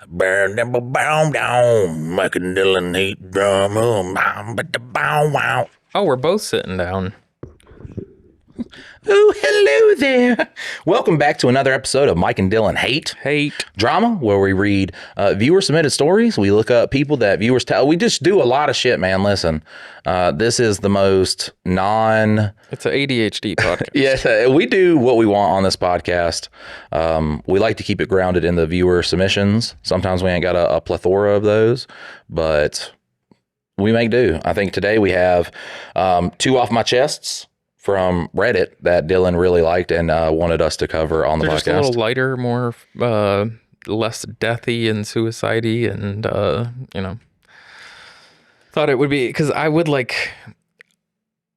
Making Dylan heat drum. Oh, we're both sitting down. Oh, hello there. Welcome back to another episode of Mike and Dylan Hate Drama, where we read viewer submitted stories. We look up people that viewers tell. We just do a lot of shit, man. Listen, this is the most It's an ADHD podcast. Yeah, we do what we want on this podcast. We like to keep it grounded in the viewer submissions. Sometimes we ain't got a plethora of those, but we make do. I think today we have two off my chests from Reddit that Dylan really liked and wanted us to cover on the podcast. Just a little lighter, more less deathy and suicide-y, and thought it would be because I would like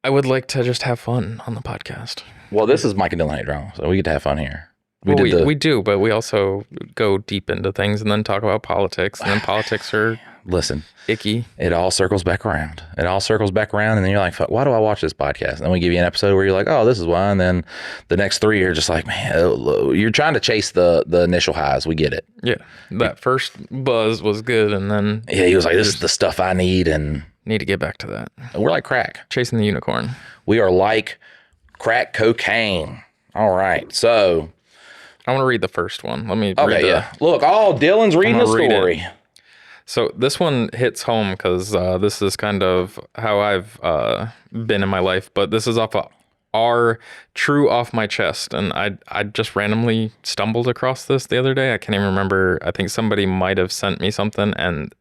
to just have fun on the podcast. Well, this is Mike and Dylan Hate Drama, so we get to have fun here. We do, but we also go deep into things and then talk about politics, and then politics are icky. It all circles back around. And then you're like, fuck, why do I watch this podcast? And then we give you an episode where you're like, oh, this is why. And then the next three are just like, man, you're trying to chase the initial highs. We get it. Yeah. That first buzz was good. And then he was like, this is the stuff I need. And need to get back to that. We're like crack. Chasing the unicorn. We are like crack cocaine. All right. So I want to read the first one. Let me read it. Look, Dylan's reading the story. So this one hits home because this is kind of how I've been in my life, but this is off of our true off my chest, and I just randomly stumbled across this the other day. I can't even remember. I think somebody might have sent me something and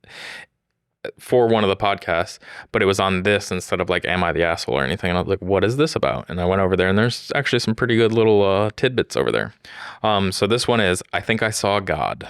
for one of the podcasts, but it was on this instead of like, am I the asshole or anything? And I was like, what is this about? And I went over there and there's actually some pretty good little tidbits over there. So this one is, I think I saw God.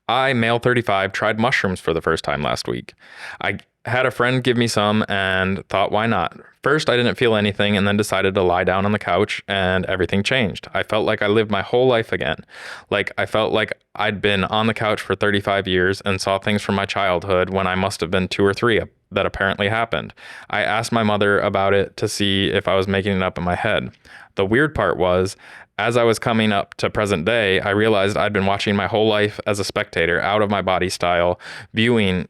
I, male 35, tried mushrooms for the first time last week. I had a friend give me some and thought, why not? First, I didn't feel anything and then decided to lie down on the couch and everything changed. I felt like I lived my whole life again. Like I felt like I'd been on the couch for 35 years and saw things from my childhood when I must have been 2 or 3 that apparently happened. I asked my mother about it to see if I was making it up in my head. The weird part was, as I was coming up to present day, I realized I'd been watching my whole life as a spectator, out of my body style viewing,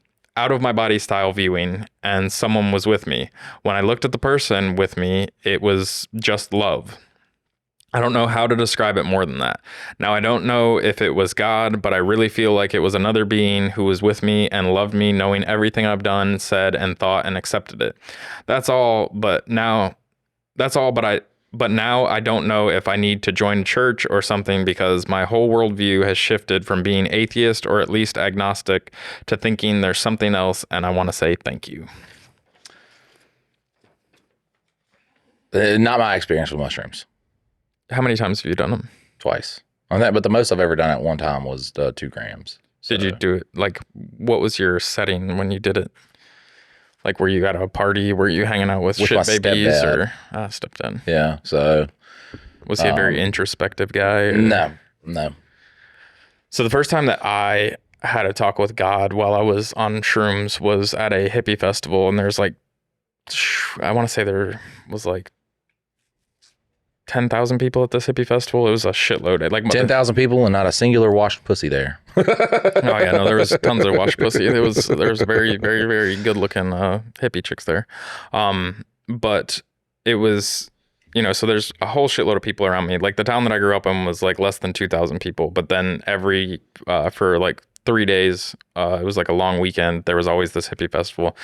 and someone was with me. When I looked at the person with me, it was just love. I don't know how to describe it more than that. Now, I don't know if it was God, but I really feel like it was another being who was with me and loved me, knowing everything I've done, said, and thought, and accepted it. But now I don't know if I need to join a church or something, because my whole worldview has shifted from being atheist or at least agnostic to thinking there's something else, and I want to say thank you. Not my experience with mushrooms. How many times have you done them? Twice. On that, but the most I've ever done at one time was 2 grams. So. Did you do it? Like, what was your setting when you did it? Like, were you at a party? Were you hanging out with shit babies stepdad. Or stepped in? Yeah. So was he a very introspective guy? Or? No. So the first time that I had a talk with God while I was on shrooms was at a hippie festival, and there's like, I want to say there was like 10,000 people at this hippie festival. It was a shitload. Like 10,000 people and not a singular washed pussy there. Oh yeah, no, there was tons of washed pussy. There was very, very, very good looking hippie chicks there. But it was, so there's a whole shitload of people around me. Like the town that I grew up in was like less than 2,000 people. But then for like 3 days, it was like a long weekend, there was always this hippie festival.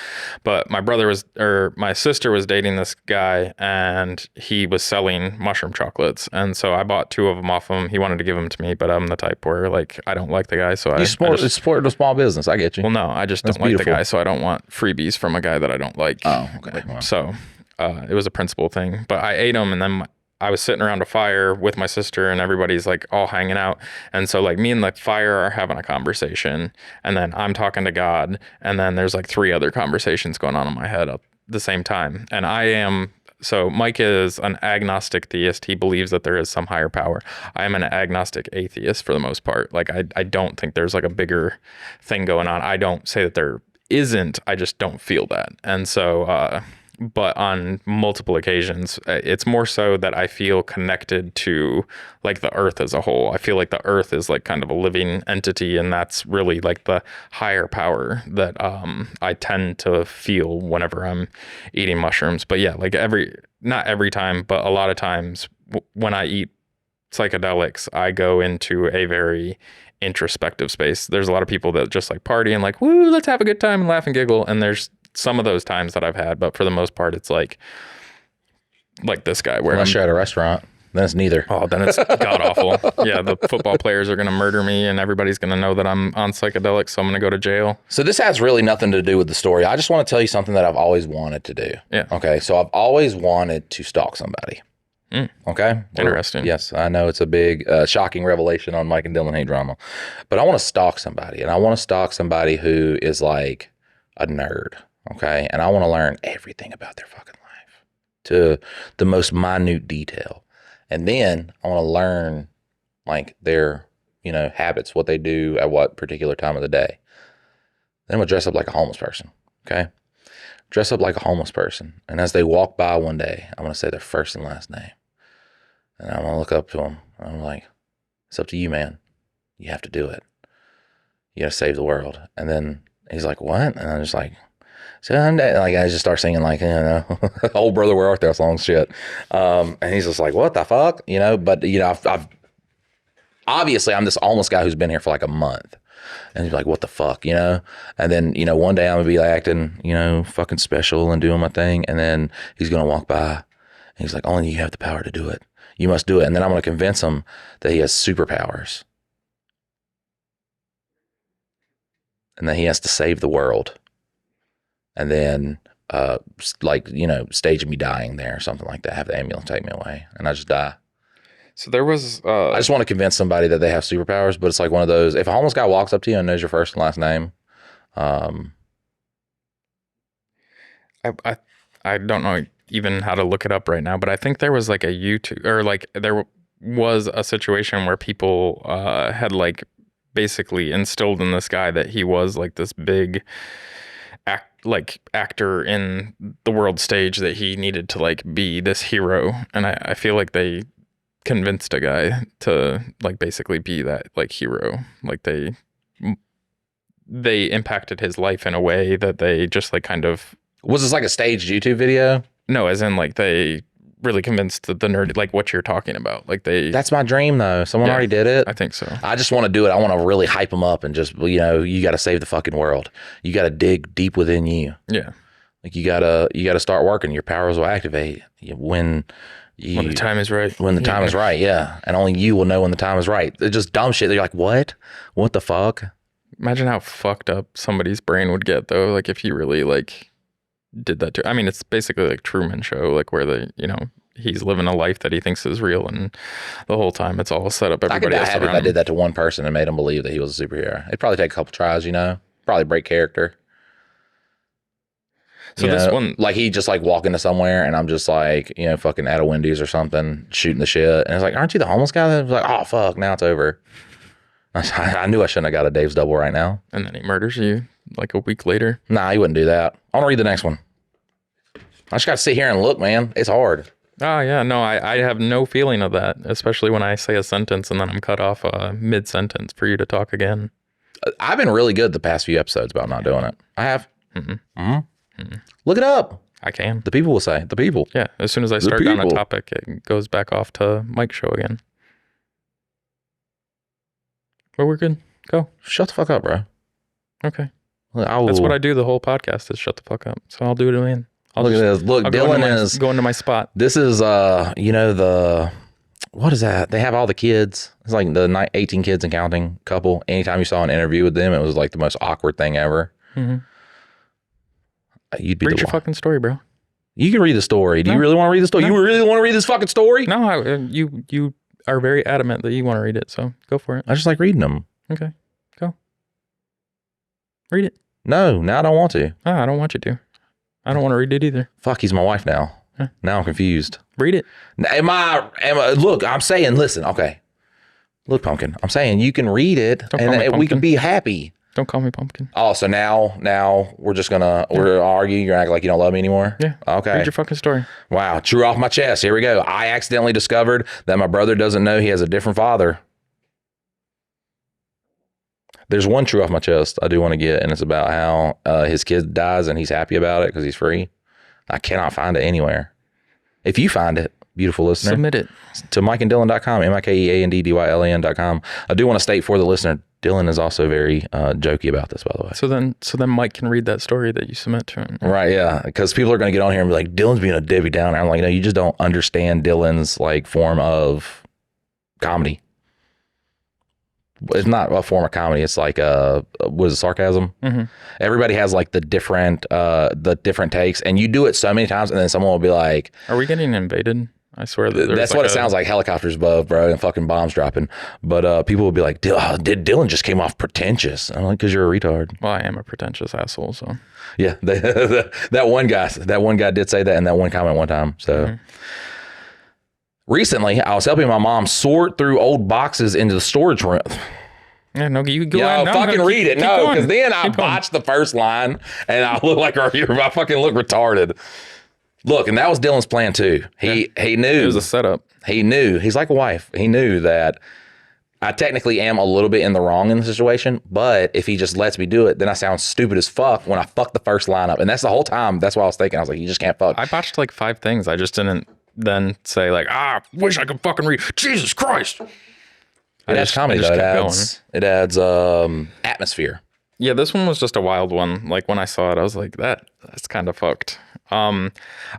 But my sister was dating this guy, and he was selling mushroom chocolates, and so I bought 2 of them off him. He wanted to give them to me, but I'm the type where like I don't like the guy, so I support a small business. I get you. Well, no, I just don't like the guy, so I don't want freebies from a guy that I don't like. Oh, okay. Well. So it was a principle thing, but I ate them, and then I was sitting around a fire with my sister, and everybody's like all hanging out. And so like me and the fire are having a conversation, and then I'm talking to God, and then there's like 3 other conversations going on in my head at the same time. And so Mike is an agnostic theist. He believes that there is some higher power. I am an agnostic atheist for the most part. Like I don't think there's like a bigger thing going on. I don't say that there isn't. I just don't feel that. And so but on multiple occasions. It's more so that I feel connected to like the earth as a whole. I feel like the earth is like kind of a living entity, and that's really like the higher power that I tend to feel whenever I'm eating mushrooms. But yeah, like not every time, but a lot of times when I eat psychedelics, I go into a very introspective space. There's a lot of people that just like party and like, woo, let's have a good time and laugh and giggle. And there's some of those times that I've had, but for the most part, it's like this guy where Unless you're at a restaurant, then it's neither. oh, then it's god awful. Yeah, the football players are gonna murder me, and everybody's gonna know that I'm on psychedelics, so I'm gonna go to jail. So this has really nothing to do with the story. I just want to tell you something that I've always wanted to do. Yeah. Okay. So I've always wanted to stalk somebody. Okay. Interesting. Yes, I know it's a big, shocking revelation on Mike and Dylan Hate Drama, but I want to stalk somebody, and I want to stalk somebody who is like a nerd. Okay, and I want to learn everything about their fucking life to the most minute detail, and then I want to learn like their habits, what they do at what particular time of the day. Then I'm gonna dress up like a homeless person. Okay, dress up like a homeless person, and as they walk by one day, I'm gonna say their first and last name. And I'm going to look up to him. I'm like, it's up to you, man. You have to do it. You got to save the world. And then he's like, what? And I'm just like, someday. Like, I just start singing like, Old Brother, Where Art Thou song shit. And he's just like, what the fuck? But, I've obviously I'm this homeless guy who's been here for like a month. And he's like, what the fuck, And then, one day I'm going to be like acting, fucking special and doing my thing. And then he's going to walk by and he's like, only you have the power to do it. You must do it. And then I'm going to convince him that he has superpowers and that he has to save the world. And then, stage me dying there or something like that. Have the ambulance take me away and I just die. So there was, I just want to convince somebody that they have superpowers, but it's like one of those, if a homeless guy walks up to you and knows your first and last name, I don't know even how to look it up right now, but I think there was like a YouTube or like there was a situation where people had like basically instilled in this guy that he was like this big actor in the world stage, that he needed to like be this hero. And I feel like they convinced a guy to like basically be that like hero. Like they impacted his life in a way that they just like kind of. Was this like a staged YouTube video? No, as in like they really convinced the nerd, like what you're talking about. Like That's my dream though. Someone already did it. I think so. I just want to do it. I want to really hype them up and just, you got to save the fucking world. You got to dig deep within you. Yeah. Like you gotta start working. Your powers will activate when the time is right. When the time is right, yeah. And only you will know when the time is right. It's just dumb shit. They're like, what? What the fuck? Imagine how fucked up somebody's brain would get though. Like if you really like did that too. I mean, it's basically like Truman Show, like where he's living a life that he thinks is real, and the whole time it's all set up. Everybody else around. If I did that to one person and made him believe that he was a superhero, it'd probably take a couple tries. Probably break character. So this one, like he just like walk into somewhere and I'm just like, fucking at a Wendy's or something, shooting the shit, and it's like, aren't you the homeless guy? That was like, oh fuck, now it's over. I knew I shouldn't have got a Dave's double right now. And then he murders you like a week later. Nah, he wouldn't do that. I want to read the next one. I just got to sit here and look, man. It's hard. Oh, yeah. No, I have no feeling of that, especially when I say a sentence and then I'm cut off mid-sentence for you to talk again. I've been really good the past few episodes about not doing it. I have. Look it up. I can. The people will say. The people. Yeah. As soon as I start down a topic, it goes back off to Mike's show again. But we're good. Go. Shut the fuck up, bro. Okay. That's what I do the whole podcast is shut the fuck up. So I'll do it again. Look at this. Look, Dylan is going to my spot. This is what is that? They have all the kids. It's like the 18 kids and counting couple. Anytime you saw an interview with them, it was like the most awkward thing ever. Mm-hmm. You'd be read your fucking story, bro. You can read the story. Do you really want to read the story? No. You really want to read this fucking story? No, you are very adamant that you want to read it, so go for it. I just like reading them. Okay, go. Read it. No, now I don't want to. I don't want you to. I don't want to read it either. Fuck, he's my wife now. Huh? Now I'm confused. Read it. Look, I'm saying, listen, okay. Look, Pumpkin, I'm saying you can read it Don't and we can be happy. Don't call me pumpkin. Oh, so now we're just gonna we're argue. You're acting like you don't love me anymore. Yeah. Okay. Read your fucking story. Wow. True off my chest. Here we go. I accidentally discovered that my brother doesn't know he has a different father. There's one true off my chest I do want to get, and it's about how his kid dies and he's happy about it because he's free. I cannot find it anywhere. If you find it, beautiful listener, Submit it to mikeanddylan.com, mikeanddylan.com. I do want to state for the listener, Dylan is also very jokey about this, by the way. So then Mike can read that story that you submit to him. Right, yeah, because people are going to get on here and be like, Dylan's being a Debbie Downer. I'm like, no, you just don't understand Dylan's like form of comedy. It's not a form of comedy. It's like was it sarcasm? Mm-hmm. Everybody has like the different takes, and you do it so many times, and then someone will be like, "Are we getting invaded?" I swear that's what it sounds like. Helicopters above, bro, and fucking bombs dropping. But people will be like, did Dylan just came off pretentious? I'm like, because you're a retard. Well, I am a pretentious asshole. So yeah, that one guy did say that in that one comment one time. So. Mm-hmm. Recently, I was helping my mom sort through old boxes into the storage room. Yeah, no, you go ahead. No, fucking read it. No, because then I botched the first line and I look like I fucking look retarded. Look, and that was Dylan's plan too. He knew. It was a setup. He knew. He's like a wife. He knew that I technically am a little bit in the wrong in the situation, but if he just lets me do it, then I sound stupid as fuck when I fuck the first line up. And that's the whole time. That's what I was thinking. I was like, you just can't fuck. I botched like 5 things. I just didn't then say like, wish I could fucking read. Jesus Christ. It adds comedy though. It adds atmosphere. Yeah, this one was just a wild one. Like when I saw it, I was like, that's kind of fucked. I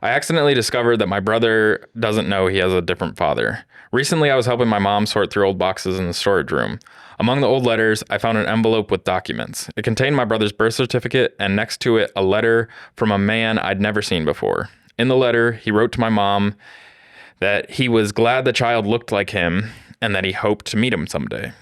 accidentally discovered that my brother doesn't know he has a different father. Recently, I was helping my mom sort through old boxes in the storage room. Among the old letters, I found an envelope with documents. It contained my brother's birth certificate and next to it, a letter from a man I'd never seen before. In the letter, he wrote to my mom that he was glad the child looked like him and that he hoped to meet him someday.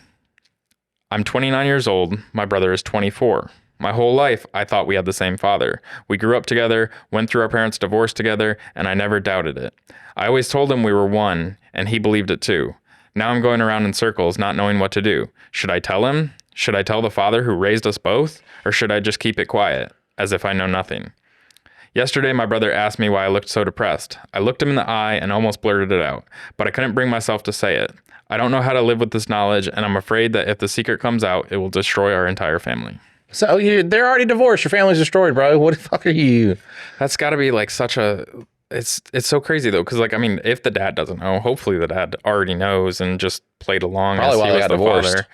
I'm 29 years old. My brother is 24. My whole life, I thought we had the same father. We grew up together, went through our parents' divorce together, and I never doubted it. I always told him we were one, and he believed it too. Now I'm going around in circles, not knowing what to do. Should I tell him? Should I tell the father who raised us both? Or should I just keep it quiet, as if I know nothing? Yesterday, my brother asked me why I looked so depressed. I looked him in the eye and almost blurted it out, but I couldn't bring myself to say it. I don't know how to live with this knowledge, and I'm afraid that if the secret comes out, it will destroy our entire family. So they're already divorced. Your family's destroyed, bro. What the fuck are you? That's got to be like such a... It's so crazy though, because like, I mean, if the dad doesn't know, hopefully the dad already knows and just played along. Probably as why he they was got the divorced. Father.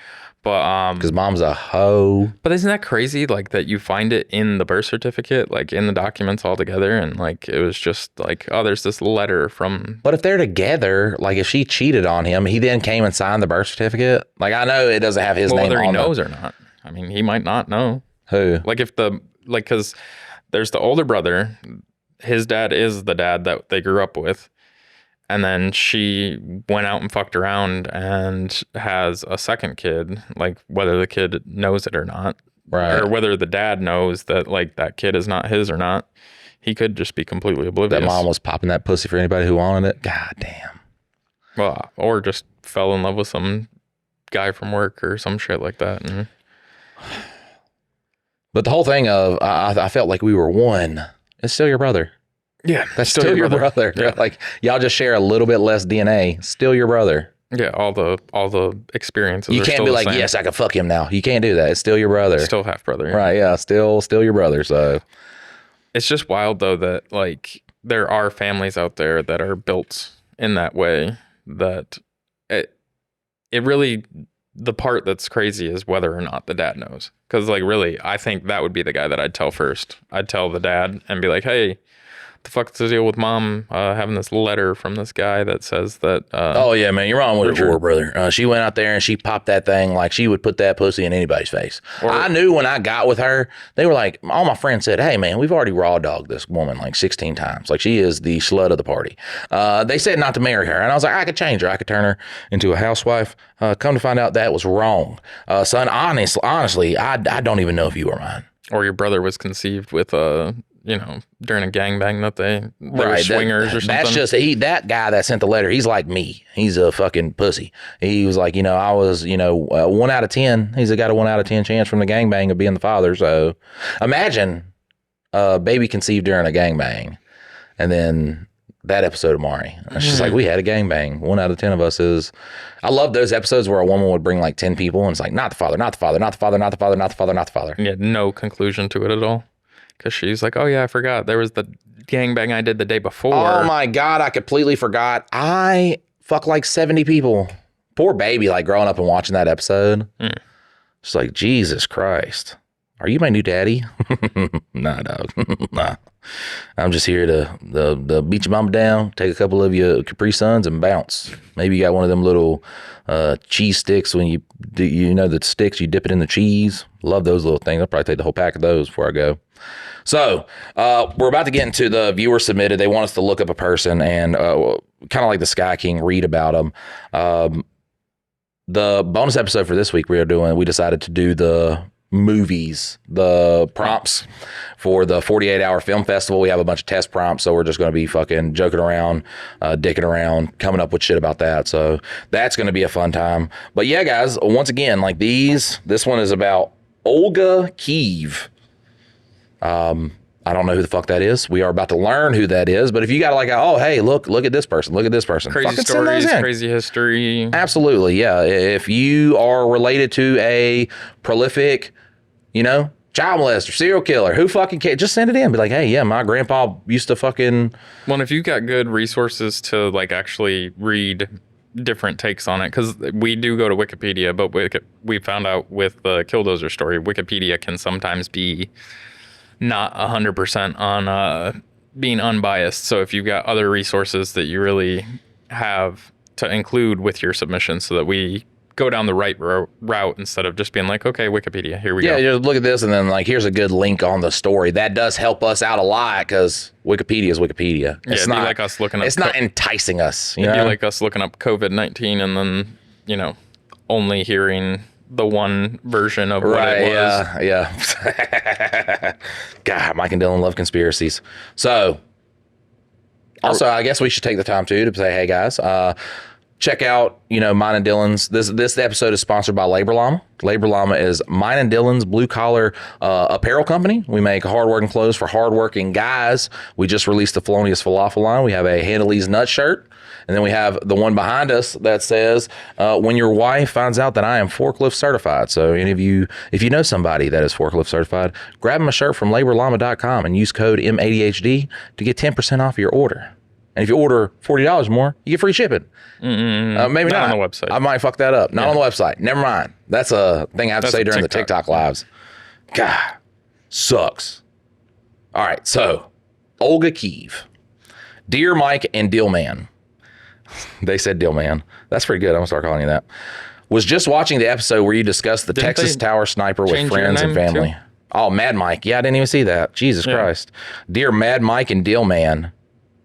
But because mom's a hoe. But isn't that crazy? Like that you find it in the birth certificate, like in the documents all together, and like it was just like, oh, there's this letter from. But if they're together, like if she cheated on him, he then came and signed the birth certificate. Like I know it doesn't have his name on it. Whether he knows or not. I mean, he might not know. Who? Like if because there's the older brother. His dad is the dad that they grew up with. And then she went out and fucked around and has a second kid, like whether the kid knows it or not. Right. Or whether the dad knows that like that kid is not his or not. He could just be completely oblivious. That mom was popping that pussy for anybody who wanted it. God damn. Well, or just fell in love with some guy from work or some shit like that. And... But the whole thing of, I felt like we were one. It's still your brother. Yeah. That's still your brother. Yeah. Like y'all just share a little bit less DNA. Still your brother. Yeah. All the experiences. You can't be like, yes, I can fuck him now. You can't do that. It's still your brother. Still half brother. Yeah. Right. Yeah. Still your brother. So it's just wild though that like there are families out there that are built in that way that it really, the part that's crazy is whether or not the dad knows. Because like really, I think that would be the guy that I'd tell first. I'd tell the dad and be like, hey, the fuck's the deal with mom having this letter from this guy that says that oh yeah, man, you're wrong with her, brother. She went out there and she popped that thing like she would put that pussy in anybody's face. I knew when I got with her, they were like, all my friends said, hey man, we've already raw dogged this woman like 16 times. Like she is the slut of the party. They said not to marry her, and I was like, I could change her. I could turn her into a housewife. Come to find out that was wrong. Son, honestly, I don't even know if you were mine. Or your brother was conceived with during a gangbang that they were Right. swingers or something. That's just that guy that sent the letter. He's like me. He's a fucking pussy. He was like, I was, 1 out of 10. He's got a 1 out of 10 chance from the gangbang of being the father. So imagine a baby conceived during a gangbang, and then that episode of Maury. It's just like, we had a gangbang. 1 out of 10 of us is. I love those episodes where a woman would bring like 10 people, and it's like, not the father, not the father, not the father, not the father, not the father, not the father. Yeah, no conclusion to it at all. Because she's like, oh yeah, I forgot. There was the gangbang I did the day before. Oh my God, I completely forgot. I fuck like 70 people. Poor baby, like growing up and watching that episode. It's like, Jesus Christ. Are you my new daddy? Nah, dog. Nah. I'm just here to beat your mama down, take a couple of your Capri Suns and bounce. Maybe you got one of them little cheese sticks when the sticks, you dip it in the cheese. Love those little things. I'll probably take the whole pack of those before I go. So we're about to get into the viewer submitted. They want us to look up a person and kind of like the Sky King, read about them. The bonus episode for this week we decided to do the movies, the prompts for the 48-hour film festival. We have a bunch of test prompts, so we're just going to be fucking joking around, dicking around, coming up with shit about that. So that's going to be a fun time. But yeah, guys, once again, like this one is about Olga Kiev. I don't know who the fuck that is. We are about to learn who that is. But if you got like, oh, hey, look at this person. Look at this person. Crazy stories, crazy history. Absolutely, yeah. If you are related to a prolific, child molester, serial killer, who fucking cares? Just send it in. Be like, hey, yeah, my grandpa used to fucking. Well, if you've got good resources to like actually read different takes on it, because we do go to Wikipedia, but we found out with the Killdozer story, Wikipedia can sometimes be not 100% on being unbiased. So if you've got other resources that you really have to include with your submission so that we go down the right route instead of just being like, okay, Wikipedia, here we go. Yeah, just look at this and then like, here's a good link on the story. That does help us out a lot because Wikipedia is Wikipedia. It's not like us looking up. It's not enticing us. It'd be like us looking up COVID-19 and then, only hearing the one version of what it was. Yeah. God, Mike and Dylan love conspiracies. So, also, I guess we should take the time too to say, hey guys, check out, mine and Dylan's. This episode is sponsored by Labor Llama. Labor Llama is mine and Dylan's blue collar apparel company. We make hardworking clothes for hardworking guys. We just released the Felonious Falafel line. We have a Handley's Nut shirt. And then we have the one behind us that says, when your wife finds out that I am forklift certified. So any of you, if you know somebody that is forklift certified, grab them a shirt from laborllama.com and use code MADHD to get 10% off your order. And if you order $40 more, you get free shipping. Maybe not on the website. I might fuck that up. Not on the website. Never mind. That's a thing I have to say during the TikTok lives. God, sucks. All right, so Olga Kiev. Dear Mike and Dillman. They said Dillman. That's pretty good. I'm going to start calling you that. Was just watching the episode where you discussed the Texas Tower sniper with friends and family. Too? Oh, Mad Mike. Yeah, I didn't even see that. Jesus Christ. Dear Mad Mike and Dillman.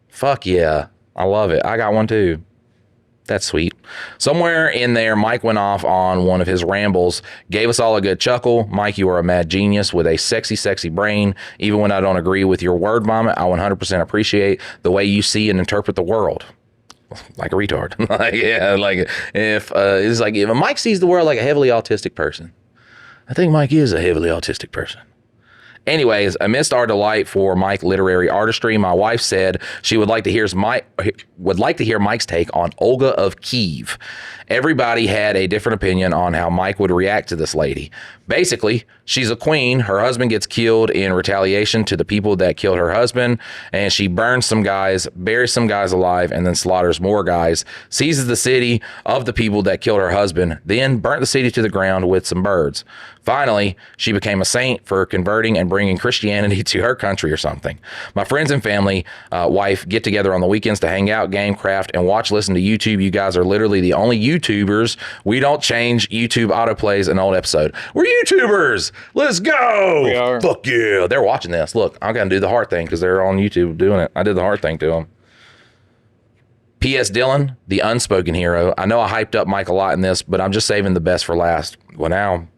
Fuck yeah. I love it. I got one too. That's sweet. Somewhere in there, Mike went off on one of his rambles, gave us all a good chuckle. Mike, you are a mad genius with a sexy, sexy brain. Even when I don't agree with your word vomit, I 100% appreciate the way you see and interpret the world. Like a retard. If Mike sees the world like a heavily autistic person, I think Mike is a heavily autistic person. Anyways, amidst our delight for Mike literary artistry, my wife said she would like to hear Mike's take on Olga of Kiev. Everybody had a different opinion on how Mike would react to this lady. Basically, she's a queen. Her husband gets killed in retaliation to the people that killed her husband, and she burns some guys, buries some guys alive, and then slaughters more guys, seizes the city of the people that killed her husband, then burnt the city to the ground with some birds. Finally, she became a saint for converting and bringing Christianity to her country or something. My friends and family, wife, get together on the weekends to hang out, game, craft, and listen to YouTube. You guys are literally the only YouTubers. We don't change YouTube autoplays an old episode. We're YouTubers. Let's go. We are. Fuck yeah. They're watching this. Look, I'm going to do the heart thing because they're on YouTube doing it. I did the heart thing to them. P.S. Dylan, the unspoken hero. I know I hyped up Mike a lot in this, but I'm just saving the best for last. Well, now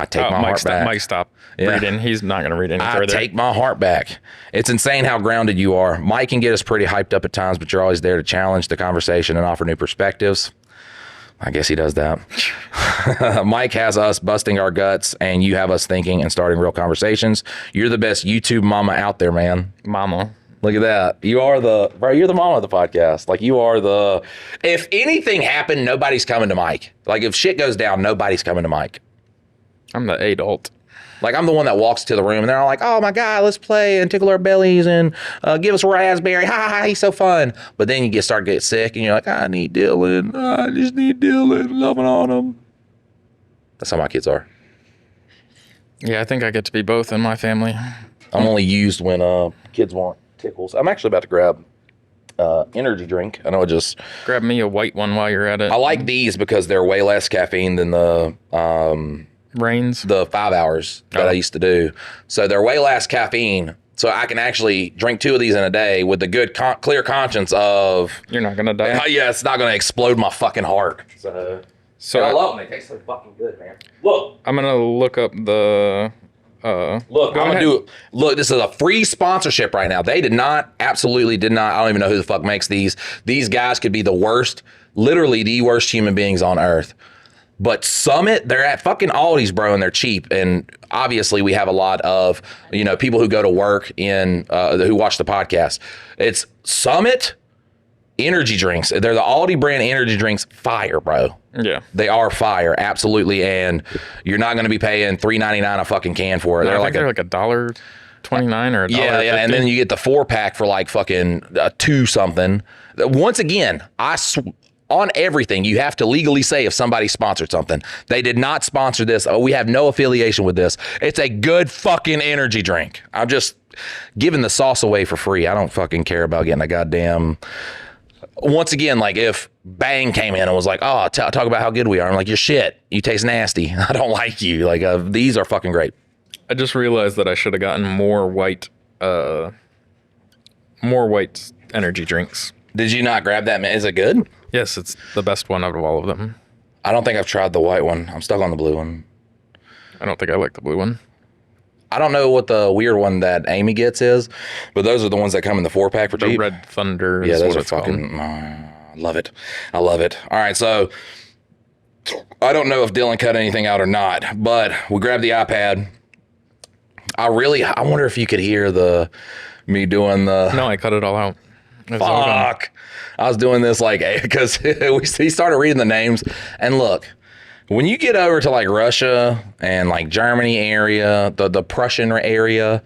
I take my heart back. Mike, stop reading. He's not going to read any I further. take my heart back. It's insane how grounded you are. Mike can get us pretty hyped up at times, but you're always there to challenge the conversation and offer new perspectives. I guess he does that. Mike has us busting our guts, and you have us thinking and starting real conversations. You're the best YouTube mama out there, man. Mama. Look at that. You're the mama of the podcast. Like, you are the, if anything happened, nobody's coming to Mike. Like, if shit goes down, nobody's coming to Mike. I'm the adult. Like, I'm the one that walks to the room and they're all like, oh my God, let's play and tickle our bellies and give us a raspberry. Ha ha, he's so fun. But then you start to get sick and you're like, I need Dylan. I just need Dylan. Loving on him. That's how my kids are. Yeah, I think I get to be both in my family. I'm only used when kids want tickles. I'm actually about to grab energy drink. I know it just... Grab me a white one while you're at it. I like these because they're way less caffeine than the... Rains. The 5 hours that I used to do. So they're way less caffeine. So I can actually drink 2 of these in a day with the good, clear conscience of... You're not going to die. Yeah, it's not going to explode my fucking heart. So I love them. They taste so fucking good, man. Look. I'm going to look up the... Look, this is a free sponsorship right now. They absolutely did not. I don't even know who the fuck makes these. These guys could be the worst, literally the worst human beings on earth. But Summit, they're at fucking Aldi's, bro, and they're cheap. And obviously we have a lot of, people who go to work who watch the podcast. It's Summit energy drinks. They're the Aldi brand energy drinks. Fire, bro. Yeah. They are fire, absolutely. And you're not going to be paying $3.99 a fucking can for it. No, they're like $1.29 or $1.50. Yeah, and then you get the 4-pack for like fucking 2 something. Once again, on everything, you have to legally say if somebody sponsored something. They did not sponsor this. Oh, we have no affiliation with this. It's a good fucking energy drink. I'm just giving the sauce away for free. I don't fucking care about getting a goddamn... Once again, like if Bang came in and was like, oh, talk about how good we are. I'm like, you're shit. You taste nasty. I don't like you. Like these are fucking great. I just realized that I should have gotten more white energy drinks. Did you not grab that? Is it good? Yes, it's the best one out of all of them. I don't think I've tried the white one. I'm stuck on the blue one. I don't think I like the blue one. I don't know what the weird one that Amy gets is, but those are the ones that come in the 4-pack for cheap. The Red Thunder. Yeah, those are fucking... I love it. I love it. All right, so I don't know if Dylan cut anything out or not, but we grabbed the iPad. I wonder if you could hear me doing the... No, I cut it all out. Fuck. I was doing this because he started reading the names, and look, when you get over to like Russia and like Germany area, the Prussian area,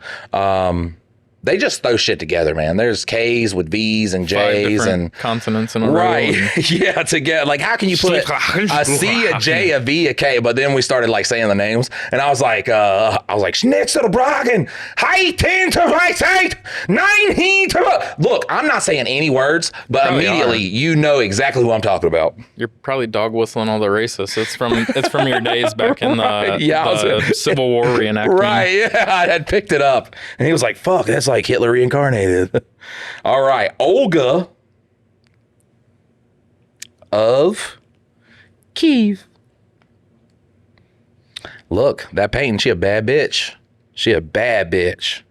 they just throw shit together, man. There's K's with V's and J's and consonants in a row. Right. Yeah, together. Like, how can you put a C, a J, a V, a K? But then we started like saying the names, and I was like, Schnitzelbragen, Heitin to Weisheit, Nein to. Look, I'm not saying any words, but probably immediately you know exactly who I'm talking about. You're probably dog whistling all the racists. It's from your days back in the Civil War reenactment. Right. Yeah, I had picked it up, and he was like, "Fuck, that's like Hitler reincarnated." All right, Olga of Kiev. Look, that painting, she a bad bitch. She a bad bitch.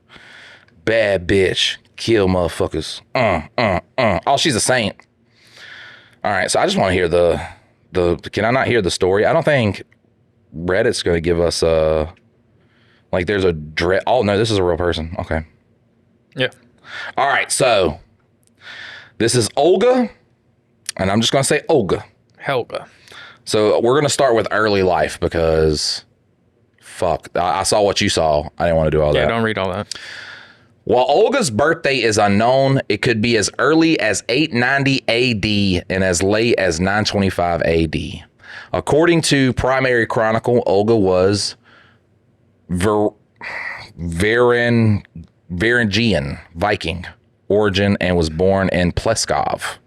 Bad bitch. Kill motherfuckers. Oh, she's a saint. All right, so I just want to hear can I not hear the story? I don't think Reddit's going to give us there's a oh no, this is a real person. Okay. Yeah. All right, so this is Olga, and I'm just going to say Olga. Helga. So we're going to start with early life because, fuck, I saw what you saw. I didn't want to do all that. Yeah, don't read all that. While Olga's birthday is unknown, it could be as early as 890 AD and as late as 925 AD. According to Primary Chronicle, Olga was Varangian Viking origin and was born in Pleskov.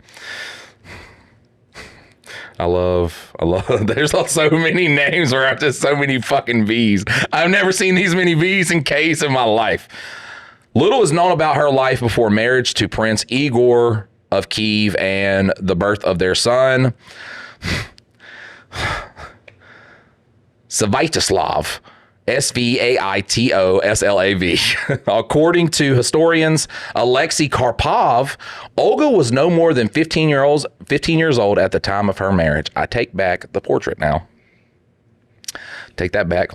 I love, there's so many names where I'm just so many fucking V's. I've never seen these many V's and K's in my life. Little is known about her life before marriage to Prince Igor of Kiev and the birth of their son. Svaitoslav. Svaitoslav. According to historians Alexei Karpov, Olga was no more than 15 years old at the time of her marriage. I take back the portrait now. Take that back.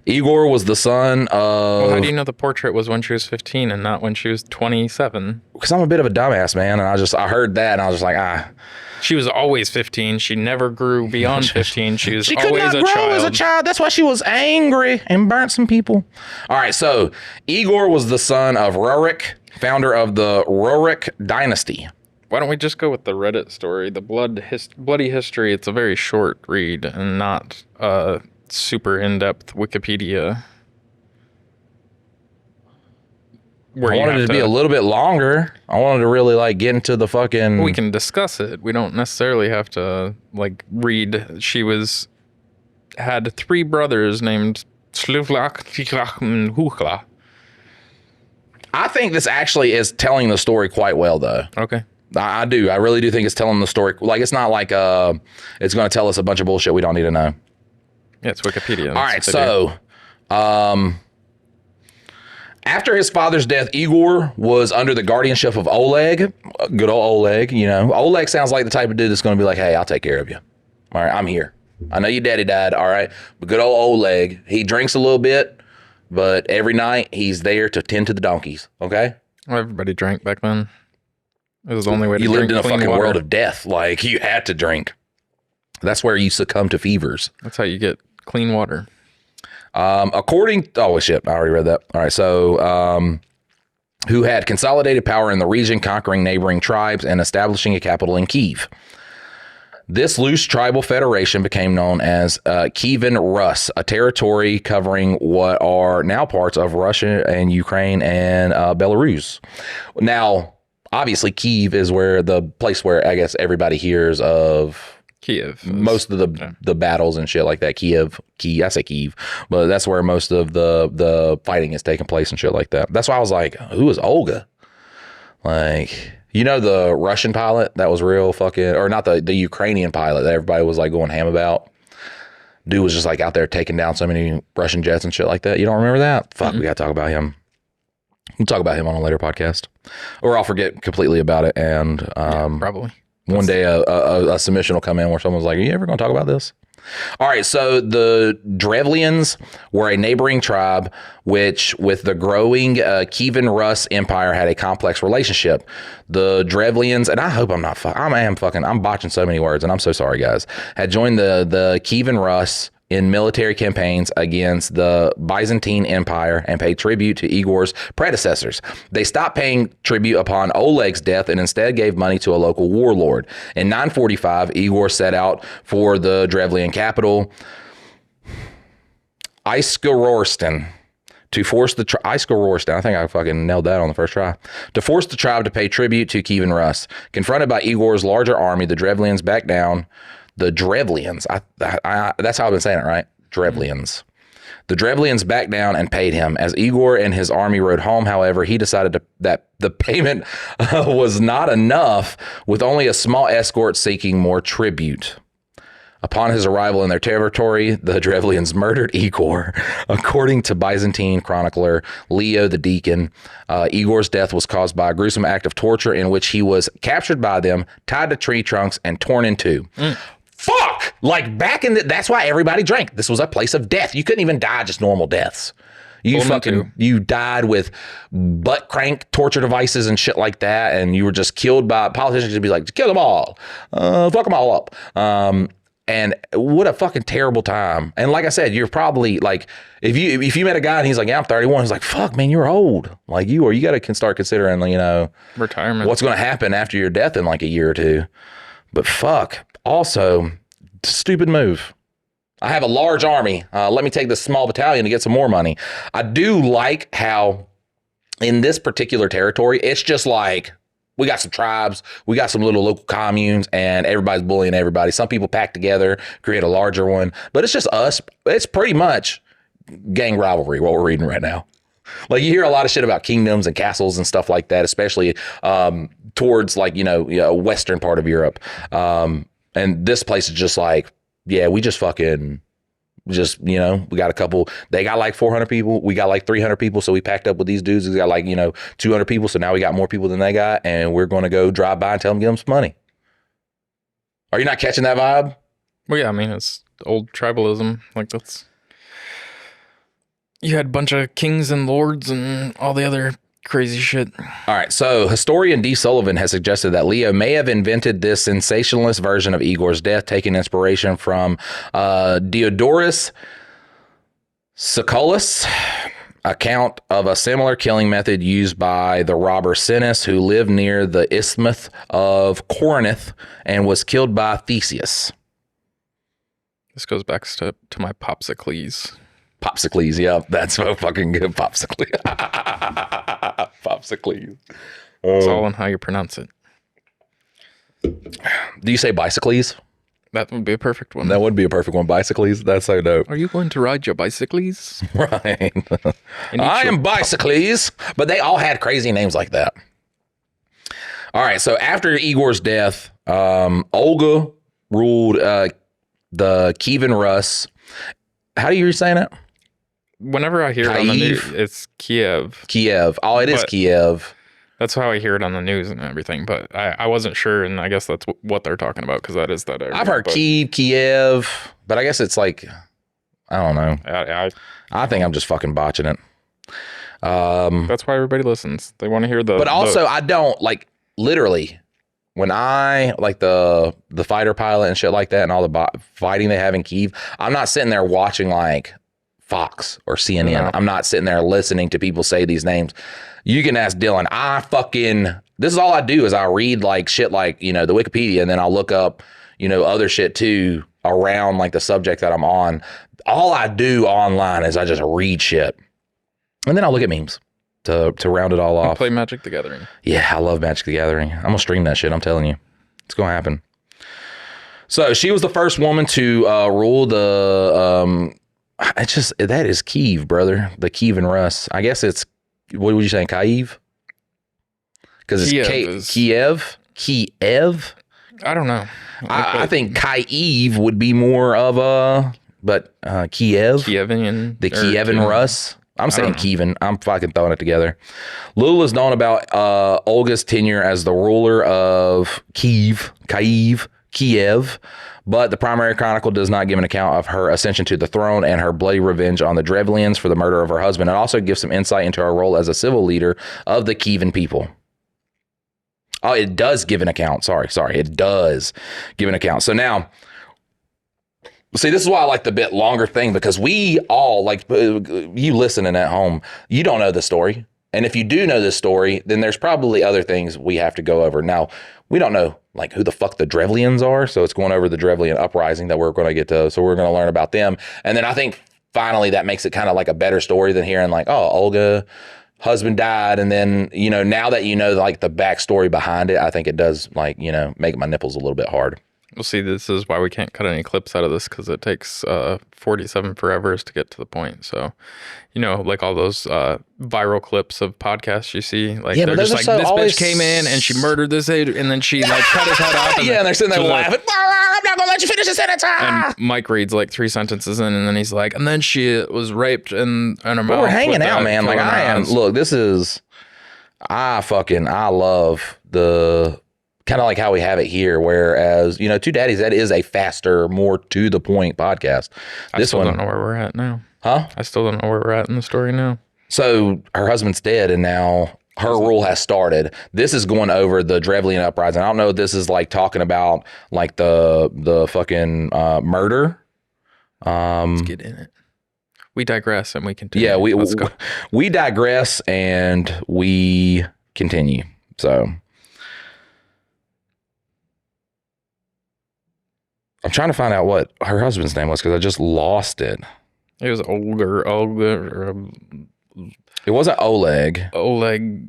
Igor was the son of... Well, how do you know the portrait was when she was 15 and not when she was 27? Because I'm a bit of a dumbass, man, and I heard that, and I was just like, She was always 15. She never grew beyond 15. She was She could always not a grow child. as a child. That's why she was angry and burnt some people. All right, so Igor was the son of Rurik, founder of the Rurik dynasty. Why don't we just go with the Reddit story, the bloody history? It's a very short read and not super in-depth Wikipedia. I wanted it to be a little bit longer. I wanted to really like get into the fucking... We can discuss it. We don't necessarily have to like read. She had 3 brothers named Slivlak, Tiklak, and Hukla. I think this actually is telling the story quite well, though. Okay. I do. I really do think it's telling the story. Like, it's not like it's going to tell us a bunch of bullshit we don't need to know. Yeah, it's Wikipedia. All right, so... After his father's death, Igor was under the guardianship of Oleg. Good old Oleg, you know. Oleg sounds like the type of dude that's going to be like, hey, I'll take care of you. All right, I'm here. I know your daddy died, all right? But good old Oleg, he drinks a little bit, but every night he's there to tend to the donkeys, okay? Well, everybody drank back then. It was the only way to drink. You lived in a fucking water. world of death. Like, you had to drink. That's where you succumb to fevers. That's how you get clean water. Oh shit, I already read that. All right, so who had consolidated power in the region, conquering neighboring tribes and establishing a capital in Kiev. This loose tribal federation became known as Kievan Rus, a territory covering what are now parts of Russia and Ukraine and Belarus. Now, obviously, Kiev is where the place where I guess everybody hears of Kiev. Most of the battles and shit like that. I say Kiev, but that's where most of the fighting is taking place and shit like that. That's why I was like, who is Olga? Like, you know, the Russian pilot that was real fucking, or not the Ukrainian pilot that everybody was like going ham about. Dude was just like out there taking down so many Russian jets and shit like that. You don't remember that? Fuck, we gotta talk about him. We'll talk about him on a later podcast, or I'll forget completely about it. And probably. One day a submission will come in where someone's like, are you ever going to talk about this? All right, so the Drevlians were a neighboring tribe which, with the growing Kievan Rus Empire, had a complex relationship. The Drevlians, and I hope I'm not I'm botching so many words, and I'm so sorry, guys, had joined the Kievan Rus in military campaigns against the Byzantine Empire and paid tribute to Igor's predecessors. They stopped paying tribute upon Oleg's death and instead gave money to a local warlord. In 945, Igor set out for the Drevlian capital, Iskorosten, to force the Iskorosten. I think I fucking nailed that on the first try. To force the tribe to pay tribute to Kievan Rus. Confronted by Igor's larger army, the Drevlians backed down. The Drevlians, that's how I've been saying it, right? Drevlians. The Drevlians backed down and paid him. As Igor and his army rode home, however, he decided that the payment was not enough, with only a small escort seeking more tribute. Upon his arrival in their territory, the Drevlians murdered Igor. According to Byzantine chronicler Leo the Deacon, Igor's death was caused by a gruesome act of torture in which he was captured by them, tied to tree trunks, and torn in two. Fuck! Like back in that's why everybody drank. This was a place of death. You couldn't even die just normal deaths. You died with butt crank torture devices and shit like that, and you were just killed by politicians to be like, kill them all, fuck them all up. And what a fucking terrible time. And like I said, you're probably like, if you met a guy and he's like, yeah, I'm 31, he's like, fuck, man, you're old. Like you got to start considering, you know, retirement. What's going to happen after your death in like a year or two. But fuck, also, stupid move. I have a large army. Let me take this small battalion to get some more money. I do like how in this particular territory, it's just like, we got some tribes, we got some little local communes, and everybody's bullying everybody. Some people pack together, create a larger one, but it's just us. It's pretty much gang rivalry, what we're reading right now. Like you hear a lot of shit about kingdoms and castles and stuff like that, especially towards like, you know, western part of Europe. And this place is just like, yeah, we just fucking Just, we got a couple, they got like 400 people. We got like 300 people. So we packed up with these dudes who got like, 200 people. So now we got more people than they got. And we're going to go drive by and tell them, give them some money. Are you not catching that vibe? Well, yeah, I mean, it's old tribalism. Like, that's... You had a bunch of kings and lords and all the other crazy shit. All right. So historian D. Sullivan has suggested that Leo may have invented this sensationalist version of Igor's death, taking inspiration from Diodorus Siculus' account of a similar killing method used by the robber Sinis, who lived near the Isthmus of Corinth and was killed by Theseus. This goes back to my Popsicles. Popsicles, yeah, that's so fucking good. Popsicles. Popsicles. It's all in how you pronounce it. Do you say bicycles? That would be a perfect one. That would be a perfect one. Bicycles. That's so dope. Are you going to ride your bicycles? Right. I am bicycles. But they all had crazy names like that. All right. So after Igor's death, Olga ruled the Kievan Rus. How do you saying it? Whenever I hear it on the news, it's Kiev. Kiev. Oh, it is Kiev. That's how I hear it on the news and everything. But I wasn't sure, and I guess that's what they're talking about, because that is that area. I've heard Kiev, but I guess it's like, I don't know. I think I'm just fucking botching it. That's why everybody listens. They want to hear the... But also, I don't, like, literally, when I, like, the fighter pilot and shit like that and all the fighting they have in Kiev, I'm not sitting there watching, like, Fox or CNN. No. I'm not sitting there listening to people say these names. You can ask Dylan. This is all I do is I read like shit like, the Wikipedia, and then I'll look up, other shit too around like the subject that I'm on. All I do online is I just read shit. And then I'll look at memes to round it all off. Play Magic the Gathering. Yeah, I love Magic the Gathering. I'm going to stream that shit. I'm telling you. It's going to happen. So she was the first woman to rule the... that is Kiev, brother. The Kievan Rus. I guess it's, what would you say, Kiev? Because it's Kiev? Kiev? I don't know. I think Kiev would be more of a, but Kiev. Kievan. The Kievan Rus. I'm saying Kievan. I'm fucking throwing it together. Little is known about Olga's tenure as the ruler of Kiev. But the primary chronicle does not give an account of her ascension to the throne and her bloody revenge on the Drevlians for the murder of her husband. It also gives some insight into her role as a civil leader of the Kievan people. Oh, it does give an account. Sorry. It does give an account. So now, see, this is why I like the bit longer thing, because we all, like, you listening at home, you don't know the story. And if you do know this story, then there's probably other things we have to go over. Now, we don't know like who the fuck the Drevlians are, so it's going over the Drevlian uprising that we're going to get to. So we're going to learn about them. And then I think finally that makes it kind of like a better story than hearing like, oh, Olga, husband died. And then, now that you know like the backstory behind it, I think it does like, make my nipples a little bit hard. Well, see, this is why we can't cut any clips out of this, because it takes 47 forevers to get to the point. So, like all those viral clips of podcasts you see, like they're just like, this bitch came in and she murdered this age, and then she like cut his head off. And and they're sitting there laughing. I'm not gonna let you finish the sentence. And Mike reads like 3 sentences in, and then he's like, and then she was raped in her mouth. We're hanging out, man. Like I am. Look, I love the kind of like how we have it here, whereas, Two Daddies, that is a faster, more to the point podcast. I still don't know where we're at now. Huh? I still don't know where we're at in the story now. So her husband's dead, and now her rule has started. This is going over the Drevlian uprising. I don't know if this is like talking about like the fucking murder. Let's get in it. We digress and we continue. Yeah, we digress and we continue. So I'm trying to find out what her husband's name was because I just lost it. It was Olga. It wasn't Oleg. Oleg.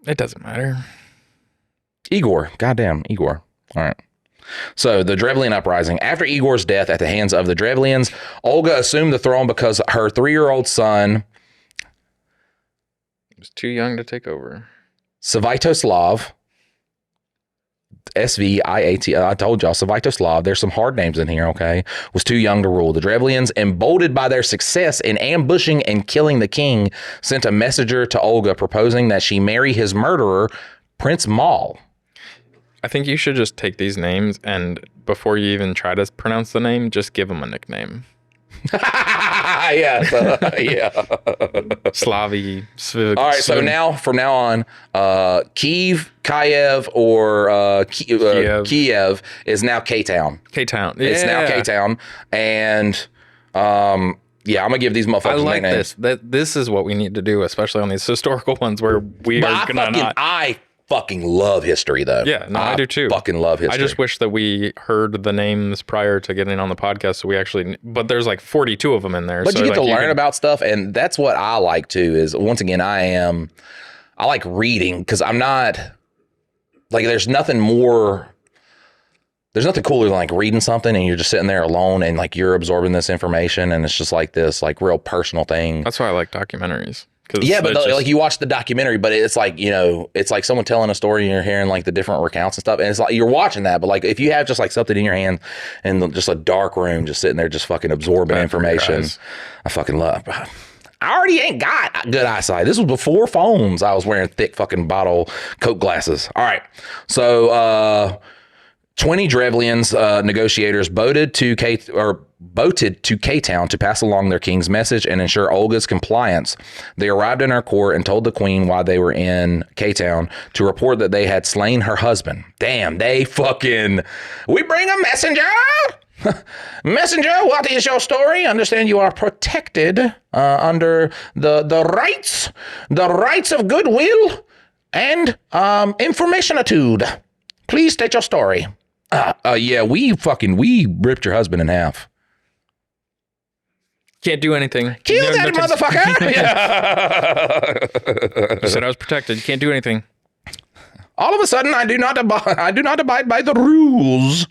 It doesn't matter. Igor. Goddamn, Igor. All right. So the Drevlian uprising. After Igor's death at the hands of the Drevlians, Olga assumed the throne because her 3-year-old son was too young to take over. Svetoslav SVIAT, I told y'all, Savitoslav, there's some hard names in here, okay, was too young to rule. The Drevlians, emboldened by their success in ambushing and killing the king, sent a messenger to Olga proposing that she marry his murderer, Prince Mal. I think you should just take these names and before you even try to pronounce the name, just give them a nickname. Yeah. Slavi. All right, so now from now on, Kiev, or Kiev is now K-Town. K-Town. It's now K-Town, and I'm gonna give these motherfuckers I like nicknames. this is what we need to do, especially on these historical ones where we are gonna not. I fucking love history, though. Yeah, no, I do too. Fucking love history. I just wish that we heard the names prior to getting on the podcast, so we actually. But there's like 42 of them in there. But so you get like to learn about stuff, and that's what I like too. Is once again, I like reading because I'm not like there's nothing cooler than like reading something and you're just sitting there alone and like you're absorbing this information and it's just like this like real personal thing. That's why I like documentaries. Yeah, but like you watch the documentary, but it's like, it's like someone telling a story and you're hearing like the different recounts and stuff. And it's like you're watching that. But like if you have just like something in your hand and just a dark room, just sitting there, just fucking absorbing information, I fucking love. I already ain't got good eyesight. This was before phones. I was wearing thick fucking bottle Coke glasses. All right. So 20 Drevlians negotiators boated to K-Town to pass along their king's message and ensure Olga's compliance. They arrived in her court and told the queen while they were in K-Town to report that they had slain her husband. Damn, we bring a messenger. Messenger, what is your story? Understand you are protected under the rights of goodwill and informationitude. Please state your story. We ripped your husband in half. Can't do anything. Kill that motherfucker. You said I was protected. Can't do anything. All of a sudden, I do not abide by the rules.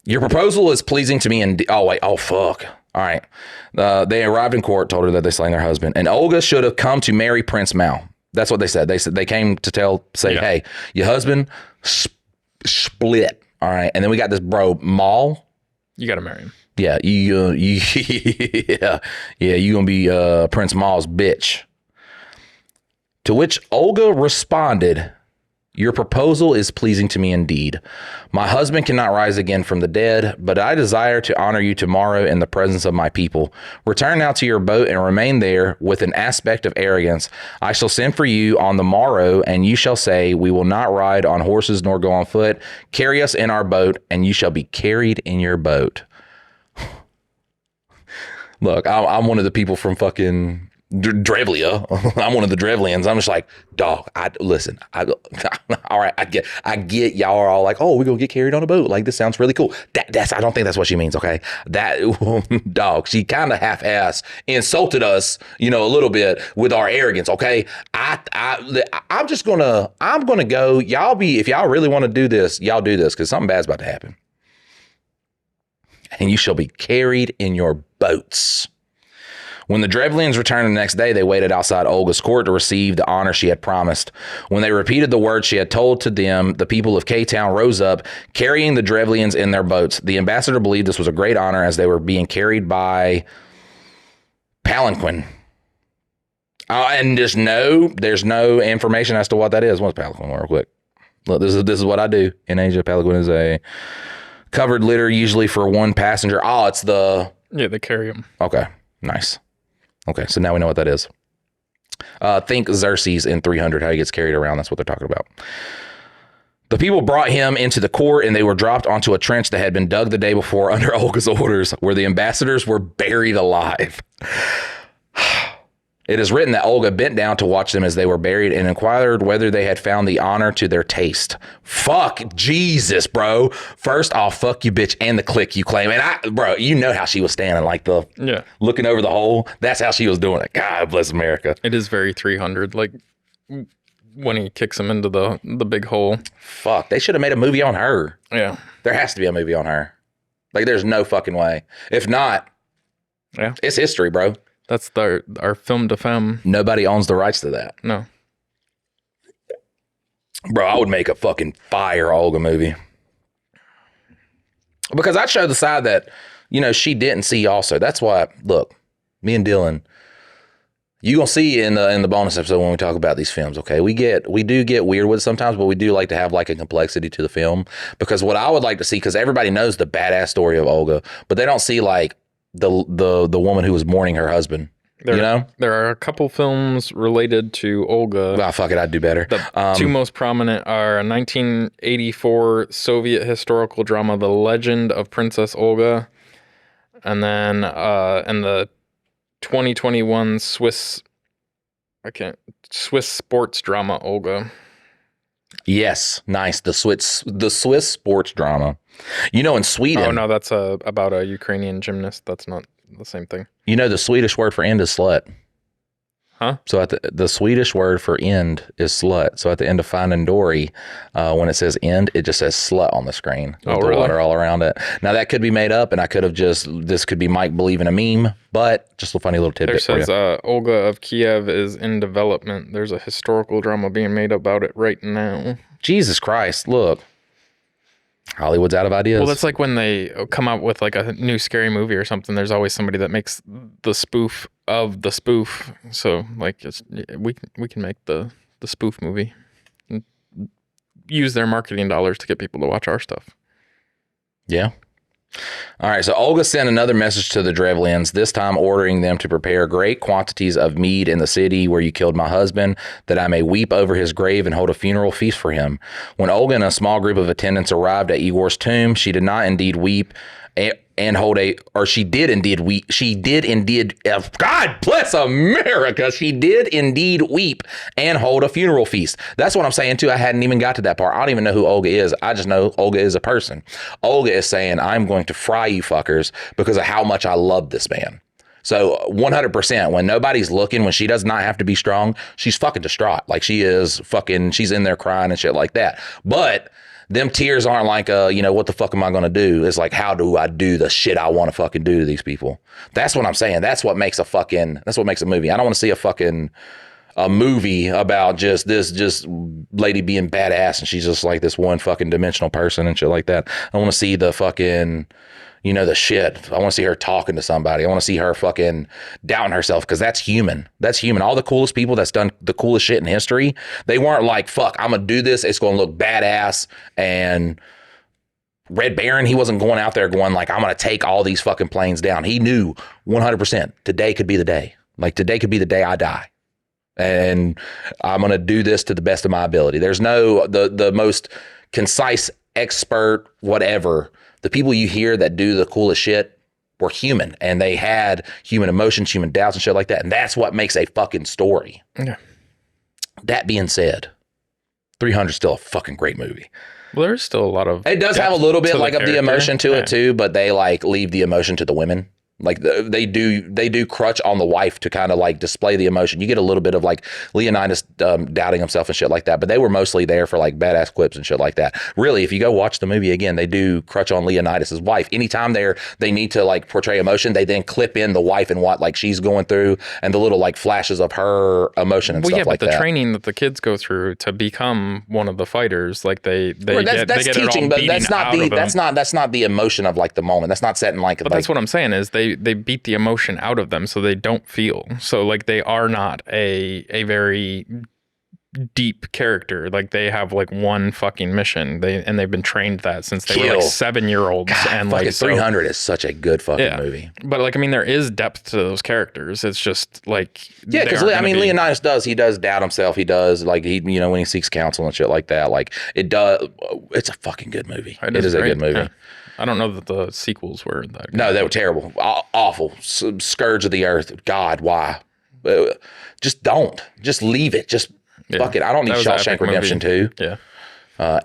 Your proposal is pleasing to me. Fuck. All right. They arrived in court, told her that they slain their husband, and Olga should have come to marry Prince Mal. That's what they said. They said they came to hey, your husband split. All right. And then we got this bro, Mal. You got to marry him. Yeah. You going to be Prince Mal's bitch. To which Olga responded, your proposal is pleasing to me indeed. My husband cannot rise again from the dead, but I desire to honor you tomorrow in the presence of my people. Return now to your boat and remain there with an aspect of arrogance. I shall send for you on the morrow, and you shall say, we will not ride on horses nor go on foot. Carry us in our boat, and you shall be carried in your boat. Look, I'm one of the people from fucking Drevlia. I'm one of the Drevlians. I'm just like, dog, all right, I get y'all are all like, oh, we're gonna get carried on a boat. Like, this sounds really cool. I don't think that's what she means, okay? Dog, she kind of half-ass insulted us, a little bit with our arrogance, okay? I'm gonna go, if y'all really want to do this, y'all do this, because something bad's about to happen. And you shall be carried in your boats. When the Drevlians returned the next day, they waited outside Olga's court to receive the honor she had promised. When they repeated the words she had told to them, the people of K-Town rose up, carrying the Drevlians in their boats. The ambassador believed this was a great honor as they were being carried by palanquin. And there's no information as to what that is. What's palanquin, real quick? Look, this is what I do in Asia. Palanquin is a covered litter, usually for one passenger. Oh, it's the... Yeah, they carry them. Okay, nice. Okay, so now we know what that is. Think Xerxes in 300, how he gets carried around. That's what they're talking about. The people brought him into the court, and they were dropped onto a trench that had been dug the day before under Olga's orders, where the ambassadors were buried alive. It is written that Olga bent down to watch them as they were buried and inquired whether they had found the honor to their taste. Fuck Jesus, bro. First off, fuck you, bitch, and the clique you claim. And bro, you know how she was standing, like looking over the hole. That's how she was doing it. God bless America. It is very 300. Like when he kicks him into the big hole. Fuck, they should have made a movie on her. Yeah. There has to be a movie on her. Like, there's no fucking way. If not, it's history, bro. That's our film de femme. Nobody owns the rights to that. No. Bro, I would make a fucking fire Olga movie. Because I'd show the side that, she didn't see also. That's why, look, me and Dylan, you gonna see in the bonus episode when we talk about these films, okay? We do get weird with it sometimes, but we do like to have like a complexity to the film. Because what I would like to see, because everybody knows the badass story of Olga, but they don't see like the woman who was mourning her husband. There are a couple films related to Olga. Well, fuck it, I'd do better. The two most prominent are a 1984 Soviet historical drama, The Legend of Princess Olga, and then in the 2021 Swiss sports drama Olga. Yes, nice. The Swiss sports drama. In Sweden. Oh no, that's about a Ukrainian gymnast. That's not the same thing. The Swedish word for end is slut. Huh? So at the Swedish word for end is slut. So at the end of Finding Dory, when it says end, it just says slut on the screen with the water all around it. Now that could be made up, and I could have this could be Mike believing a meme, but just a funny little tidbit. There says Olga of Kiev is in development. There's a historical drama being made about it right now. Jesus Christ! Look, Hollywood's out of ideas. Well, that's like when they come out with like a new scary movie or something. There's always somebody that makes the spoof of the spoof. So like we can make the spoof movie and use their marketing dollars to get people to watch our stuff. Yeah. All right, so Olga sent another message to the Drevlians, this time ordering them to prepare great quantities of mead in the city where you killed my husband, that I may weep over his grave and hold a funeral feast for him. When Olga and a small group of attendants arrived at Igor's tomb, she did not indeed weep and hold she did indeed weep. She did indeed, God bless America. She did indeed weep and hold a funeral feast. That's what I'm saying too. I hadn't even got to that part. I don't even know who Olga is. I just know Olga is a person. Olga is saying, I'm going to fry you fuckers because of how much I love this man. So 100%, when nobody's looking, when she does not have to be strong, she's fucking distraught. Like she's in there crying and shit like that. But them tears aren't like, what the fuck am I going to do? It's like, how do I do the shit I want to fucking do to these people? That's what I'm saying. That's what makes a movie. I don't want to see a movie about just lady being badass and she's just like this one fucking dimensional person and shit like that. I want to see the fucking, the shit. I want to see her talking to somebody. I want to see her fucking doubting herself, because that's human. That's human. All the coolest people that's done the coolest shit in history, they weren't like, fuck, I'm going to do this. It's going to look badass. And Red Baron, he wasn't going out there going like, I'm going to take all these fucking planes down. He knew 100% today could be the day. Like today could be the day I die. And I'm going to do this to the best of my ability. There's no, the most concise expert, whatever. The people you hear that do the coolest shit were human, and they had human emotions, human doubts and shit like that. And that's what makes a fucking story. Yeah. That being said, 300 is still a fucking great movie. Well, there's still a lot of, it does have a little bit like of the emotion to it too, but they like leave the emotion to the women. Like they do crutch on the wife to kind of like display the emotion. You get a little bit of like Leonidas doubting himself and shit like that, but they were mostly there for like badass clips and shit like that. Really, if you go watch the movie again, they do crutch on Leonidas's wife. Anytime they need to like portray emotion, they then clip in the wife and what like she's going through and the little like flashes of her emotion and stuff like that. But the training that the kids go through to become one of the fighters, like that's teaching, it all but that's not the emotion of like the moment. That's not setting like. But that's what I'm saying is they beat the emotion out of them so they don't feel. So like they are not a very deep character. Like they have like one fucking mission. They've been trained that since they were like 7-year-olds. And like 300 is such a good fucking movie. But like, I mean, there is depth to those characters. It's just like, yeah, because Leonidas does doubt himself. He does like when he seeks counsel and shit like that. Like it's a fucking good movie. It is a good movie. Yeah. I don't know that the sequels were that good. No, they were terrible. Awful. Scourge of the earth. God, why? Just don't. Just leave it. Just fuck it. I don't need Shawshank Redemption 2. Yeah.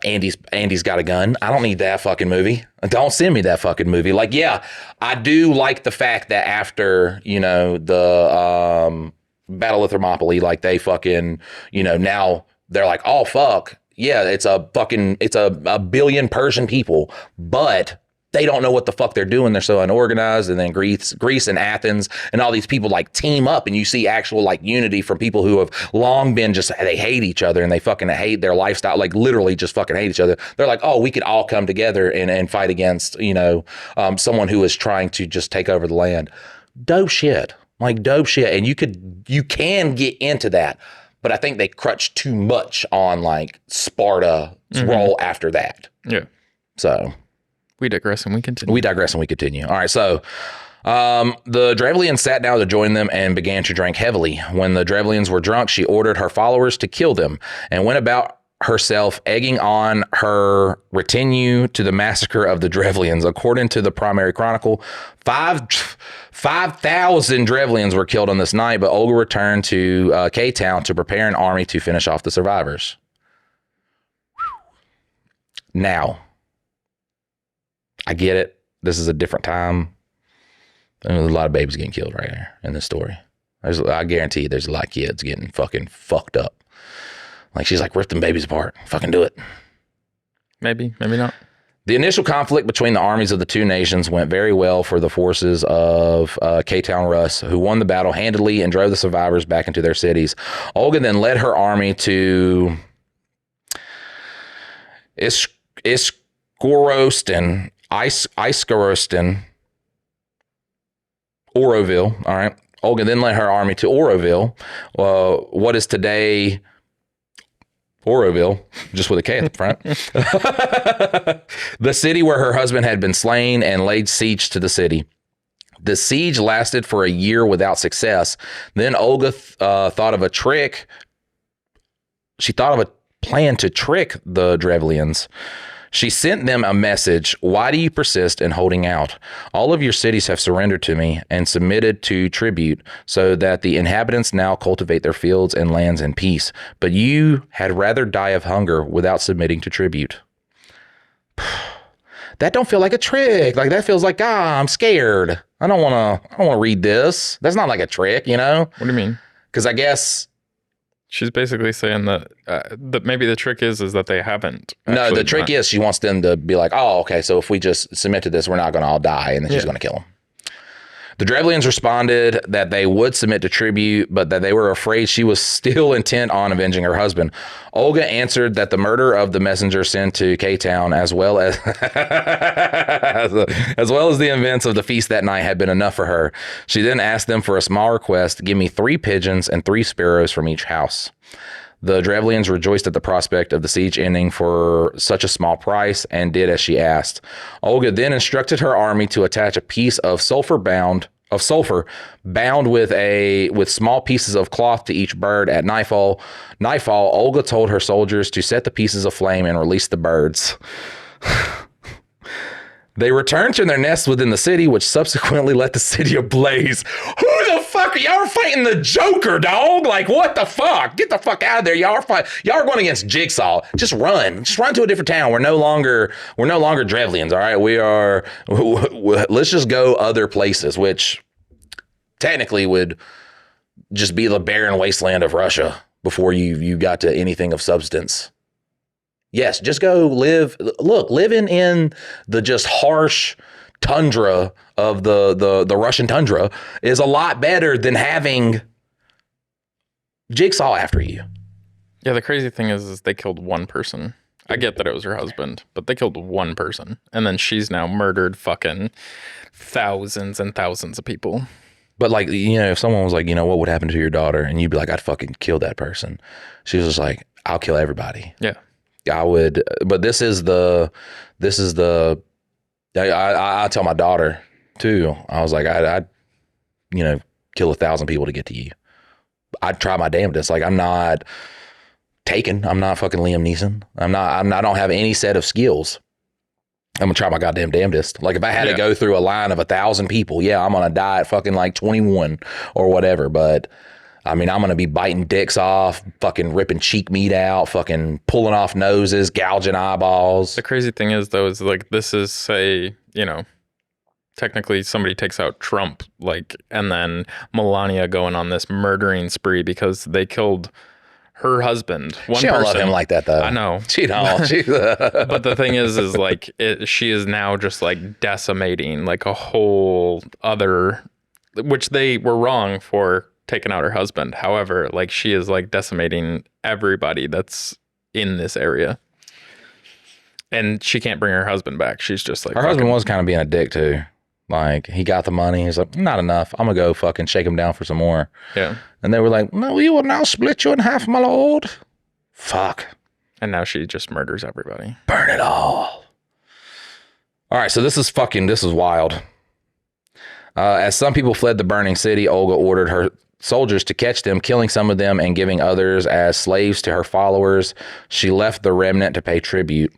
Andy's got a gun. I don't need that fucking movie. Don't send me that fucking movie. Like, yeah, I do like the fact that after, the Battle of Thermopylae, like they fucking, now they're like, oh, fuck. Yeah, it's a billion Persian people, but they don't know what the fuck they're doing. They're so unorganized. And then Greece and Athens and all these people like team up, and you see actual like unity from people who have long been just, they hate each other and they fucking hate their lifestyle, like literally just fucking hate each other. They're like, oh, we could all come together and fight against, someone who is trying to just take over the land. Dope shit. Like dope shit. And you can get into that. But I think they crutch too much on like Sparta's role after that. Yeah. So we digress and we continue. All right. So the Drevlians sat down to join them and began to drink heavily. When the Drevlians were drunk, she ordered her followers to kill them and went about herself egging on her retinue to the massacre of the Drevlians. According to the primary chronicle, 5,000 Drevlians were killed on this night, but Olga returned to K-Town to prepare an army to finish off the survivors. Now, I get it. This is a different time. There's a lot of babies getting killed right here in this story. I guarantee you there's a lot of kids getting fucking fucked up. Like, she's like, rip them babies apart. Fucking do it. Maybe not. The initial conflict between the armies of the two nations went very well for the forces of K-Town Rus, who won the battle handily and drove the survivors back into their cities. Olga then led her army to Iskorosten, Oroville. All right. Olga then led her army to Oroville, what is today Oroville, just with a K at the front. The city where her husband had been slain, and laid siege to the city. The siege lasted for a year without success. Then Olga thought of a trick. She thought of a plan to trick the Drevlians. She sent them a message. Why do you persist in holding out? All of your cities have surrendered to me and submitted to tribute, so that the inhabitants now cultivate their fields and lands in peace. But you had rather die of hunger without submitting to tribute. That don't feel like a trick. Like, that feels like, I'm scared. I don't want to read this. That's not like a trick, What do you mean? Because I guess she's basically saying that maybe the trick is that they haven't. No, the trick is she wants them to be like, oh, okay, so if we just submit to this, we're not going to all die, and then she's going to kill them. The Drevlians responded that they would submit to tribute, but that they were afraid she was still intent on avenging her husband. Olga answered that the murder of the messenger sent to K-Town, as well as the events of the feast that night, had been enough for her. She then asked them for a small request: give me 3 pigeons and 3 sparrows from each house. The Drevlians rejoiced at the prospect of the siege ending for such a small price, and did as she asked. Olga then instructed her army to attach a piece of sulfur bound with small pieces of cloth to each bird. At nightfall, Olga told her soldiers to set the pieces aflame and release the birds. They returned to their nests within the city, which subsequently let the city ablaze. Who the fuck are y'all fighting? The Joker, dog? Like, what the fuck? Get the fuck out of there. Y'all are going against Jigsaw. Just run to a different town. We're no longer Drevlians. All right, let's just go other places, which technically would just be the barren wasteland of Russia before you got to anything of substance. Yes, just go live. Look, living in the just harsh tundra of the Russian tundra is a lot better than having Jigsaw after you. Yeah, the crazy thing is they killed one person. I get that it was her husband, but they killed one person. And then she's now murdered fucking thousands and thousands of people. But like, if someone was like, what would happen to your daughter? And you'd be like, I'd fucking kill that person. She was just like, I'll kill everybody. Yeah. I would, but I tell my daughter too. I was like, I'd kill 1,000 people to get to you. I'd try my damnedest. Like, I'm not Taken. I'm not fucking Liam Neeson. I don't have any set of skills. I'm gonna try my goddamn damnedest. Like, if I had to go through a line of 1,000 people, I'm gonna die at fucking like 21 or whatever. But I mean, I'm going to be biting dicks off, fucking ripping cheek meat out, fucking pulling off noses, gouging eyeballs. The crazy thing is, though, is like, this is, say, technically somebody takes out Trump, like, and then Melania going on this murdering spree because they killed her husband. She don't love him like that though. I know. She don't. But the thing is like she is now just like decimating like a whole other, which they were wrong for taking out her husband. However, like she is like decimating everybody that's in this area. And she can't bring her husband back. She's just like... Her husband was kind of being a dick, too. Like, he got the money. He's like, not enough. I'm going to go fucking shake him down for some more. Yeah. And they were like, no, we will now split you in half, my lord. Fuck. And now she just murders everybody. Burn it all. All right, so this is wild. As some people fled the burning city, Olga ordered her soldiers to catch them, killing some of them and giving others as slaves to her followers. She left the remnant to pay tribute.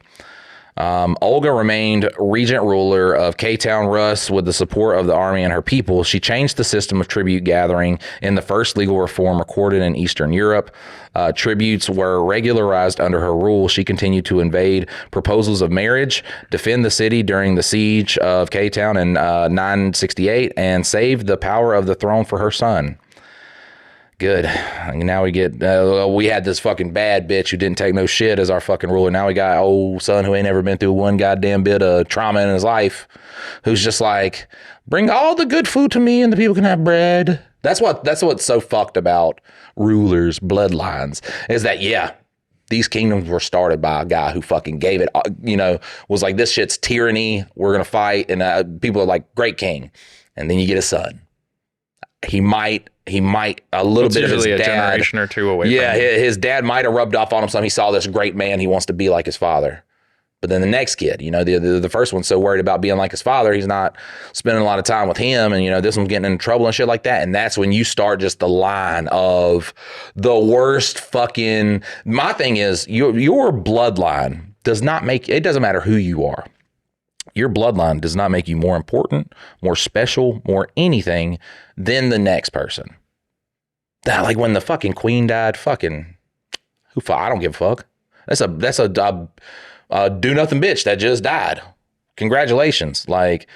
Olga remained regent ruler of K-Town Rus with the support of the army and her people. She changed the system of tribute gathering in the first legal reform recorded in Eastern Europe. Tributes were regularized under her rule. She continued to invade proposals of marriage, defend the city during the siege of K-Town in 968, and saved the power of the throne for her son. Good. Now we get, we had this fucking bad bitch who didn't take no shit as our fucking ruler. Now we got old son who ain't ever been through one goddamn bit of trauma in his life, who's just like, bring all the good food to me and the people can have bread. That's what's so fucked about rulers' bloodlines is that, yeah, these kingdoms were started by a guy who fucking gave it, was like, this shit's tyranny. We're going to fight. And people are like, great king. And then you get a son. He might a little bit of his dad, a generation or two away. Yeah, his dad might have rubbed off on him some. He saw this great man. He wants to be like his father. But then the next kid, the first one's so worried about being like his father, he's not spending a lot of time with him. And, this one's getting in trouble and shit like that. And that's when you start just the line of the worst fucking... My thing is, your bloodline doesn't matter who you are. Your bloodline does not make you more important, more special, more anything than the next person. That, like when the fucking queen died, fucking I don't give a fuck. That's a do nothing bitch that just died. Congratulations. Like,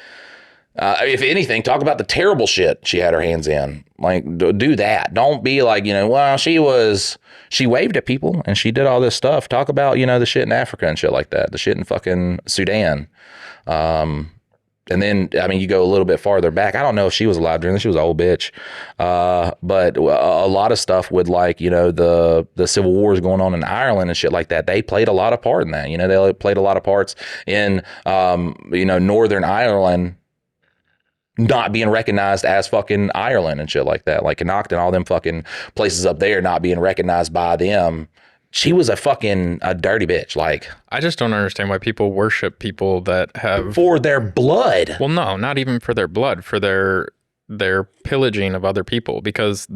if anything, talk about the terrible shit she had her hands in. Like, do that. Don't be like, well, she waved at people and she did all this stuff. Talk about, the shit in Africa and shit like that. The shit in fucking Sudan. And then, you go a little bit farther back. I don't know if she was alive during this. She was an old bitch. But a lot of stuff with the civil wars going on in Ireland and shit like that, they played a lot of part in that. They played a lot of parts in, Northern Ireland not being recognized as fucking Ireland and shit like that. Like Connacht and all them fucking places up there not being recognized by them. She was a dirty bitch. Like, I just don't understand why people worship people that have... For their blood. Well, no, not even for their blood, for their pillaging of other people. Because,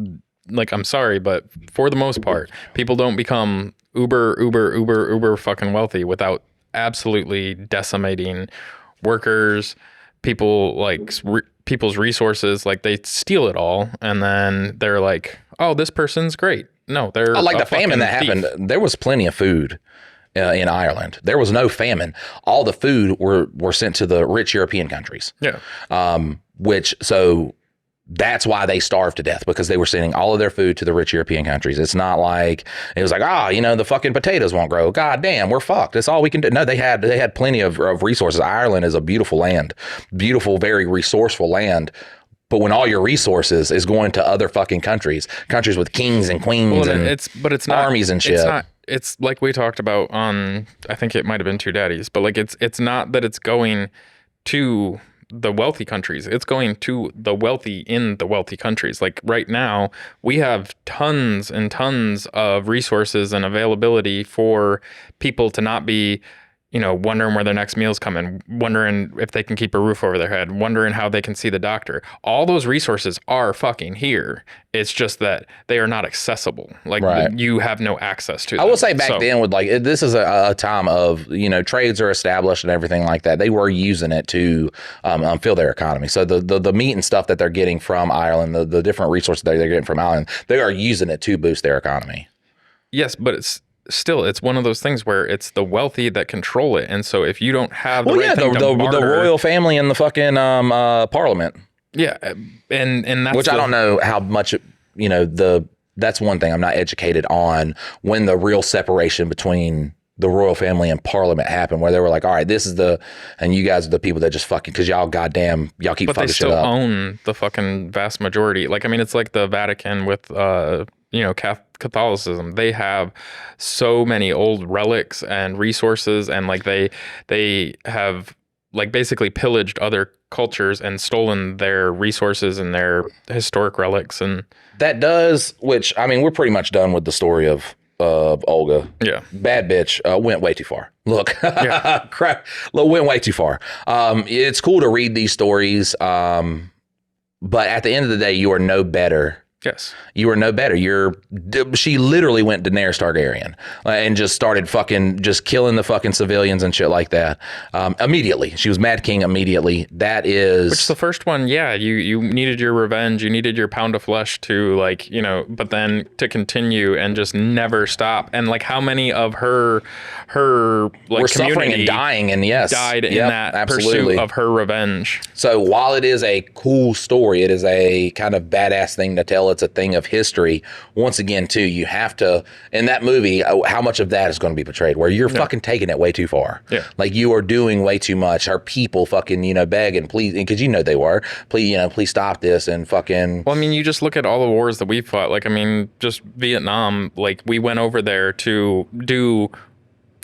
like, I'm sorry, but for the most part, people don't become uber fucking wealthy without absolutely decimating workers, people, like, people's resources. Like, they steal it all, and then they're like, oh, this person's great. No, they're like the famine that happened. There was plenty of food in Ireland. There was no famine. All the food were sent to the rich European countries. Yeah. So that's why they starved to death, because they were sending all of their food to the rich European countries. It's not like it was like, the fucking potatoes won't grow. God damn, we're fucked. That's all we can do. No, they had plenty of resources. Ireland is a beautiful land, beautiful, very resourceful land. But when all your resources is going to other fucking countries with kings and queens it's not armies and shit. It's like we talked about on, I think it might have been Two Daddies, but like it's not that it's going to the wealthy countries. It's going to the wealthy in the wealthy countries. Like right now, we have tons and tons of resources and availability for people to not be, wondering where their next meal's coming, wondering if they can keep a roof over their head, wondering how they can see the doctor. All those resources are fucking here. It's just that they are not accessible. Like, right. You have no access to them. I will say back then with this is a time of, trades are established and everything like that. They were using it to fill their economy. So the meat and stuff that they're getting from Ireland, the different resources that they're getting from Ireland, they are using it to boost their economy. Yes, but it's one of those things where it's the wealthy that control it. And so if you don't have the the royal family and the fucking parliament. Yeah. And that's which I don't know how much, the that's one thing I'm not educated on, when the real separation between the royal family and parliament happened, where they were like, all right, this is and you guys are the people that just fucking, because y'all keep fucking shit up. But they still own the fucking vast majority. Like, I mean, it's like the Vatican with, Catholicism. They have so many old relics and resources, and like they have like basically pillaged other cultures and stolen their resources and their historic relics. And that does, which, I mean, we're pretty much done with the story of Olga. Yeah. Bad bitch went way too far. Look, Yeah. crap, went way too far. It's cool to read these stories, but at the end of the day, you are no better. Yes. You are no better. She literally went Daenerys Targaryen and just started just killing the fucking civilians and shit like that. Immediately. She was Mad King immediately. That is... Which the first one, yeah, you needed your revenge. You needed your pound of flesh to but then to continue and just never stop. And like how many of her like were suffering and dying, and yes. died in that absolutely. Pursuit of her revenge. So while it is a cool story, it is a kind of badass thing to tell. It's a thing of history. Once again, too, you have to, in that movie, how much of that is going to be portrayed where you're fucking taking it way too far. Yeah. Like you are doing way too much. Our people fucking, begging, please, because they were, please stop this and fucking. Well, I mean, you just look at all the wars that we fought. Like, I mean, just Vietnam, like we went over there to do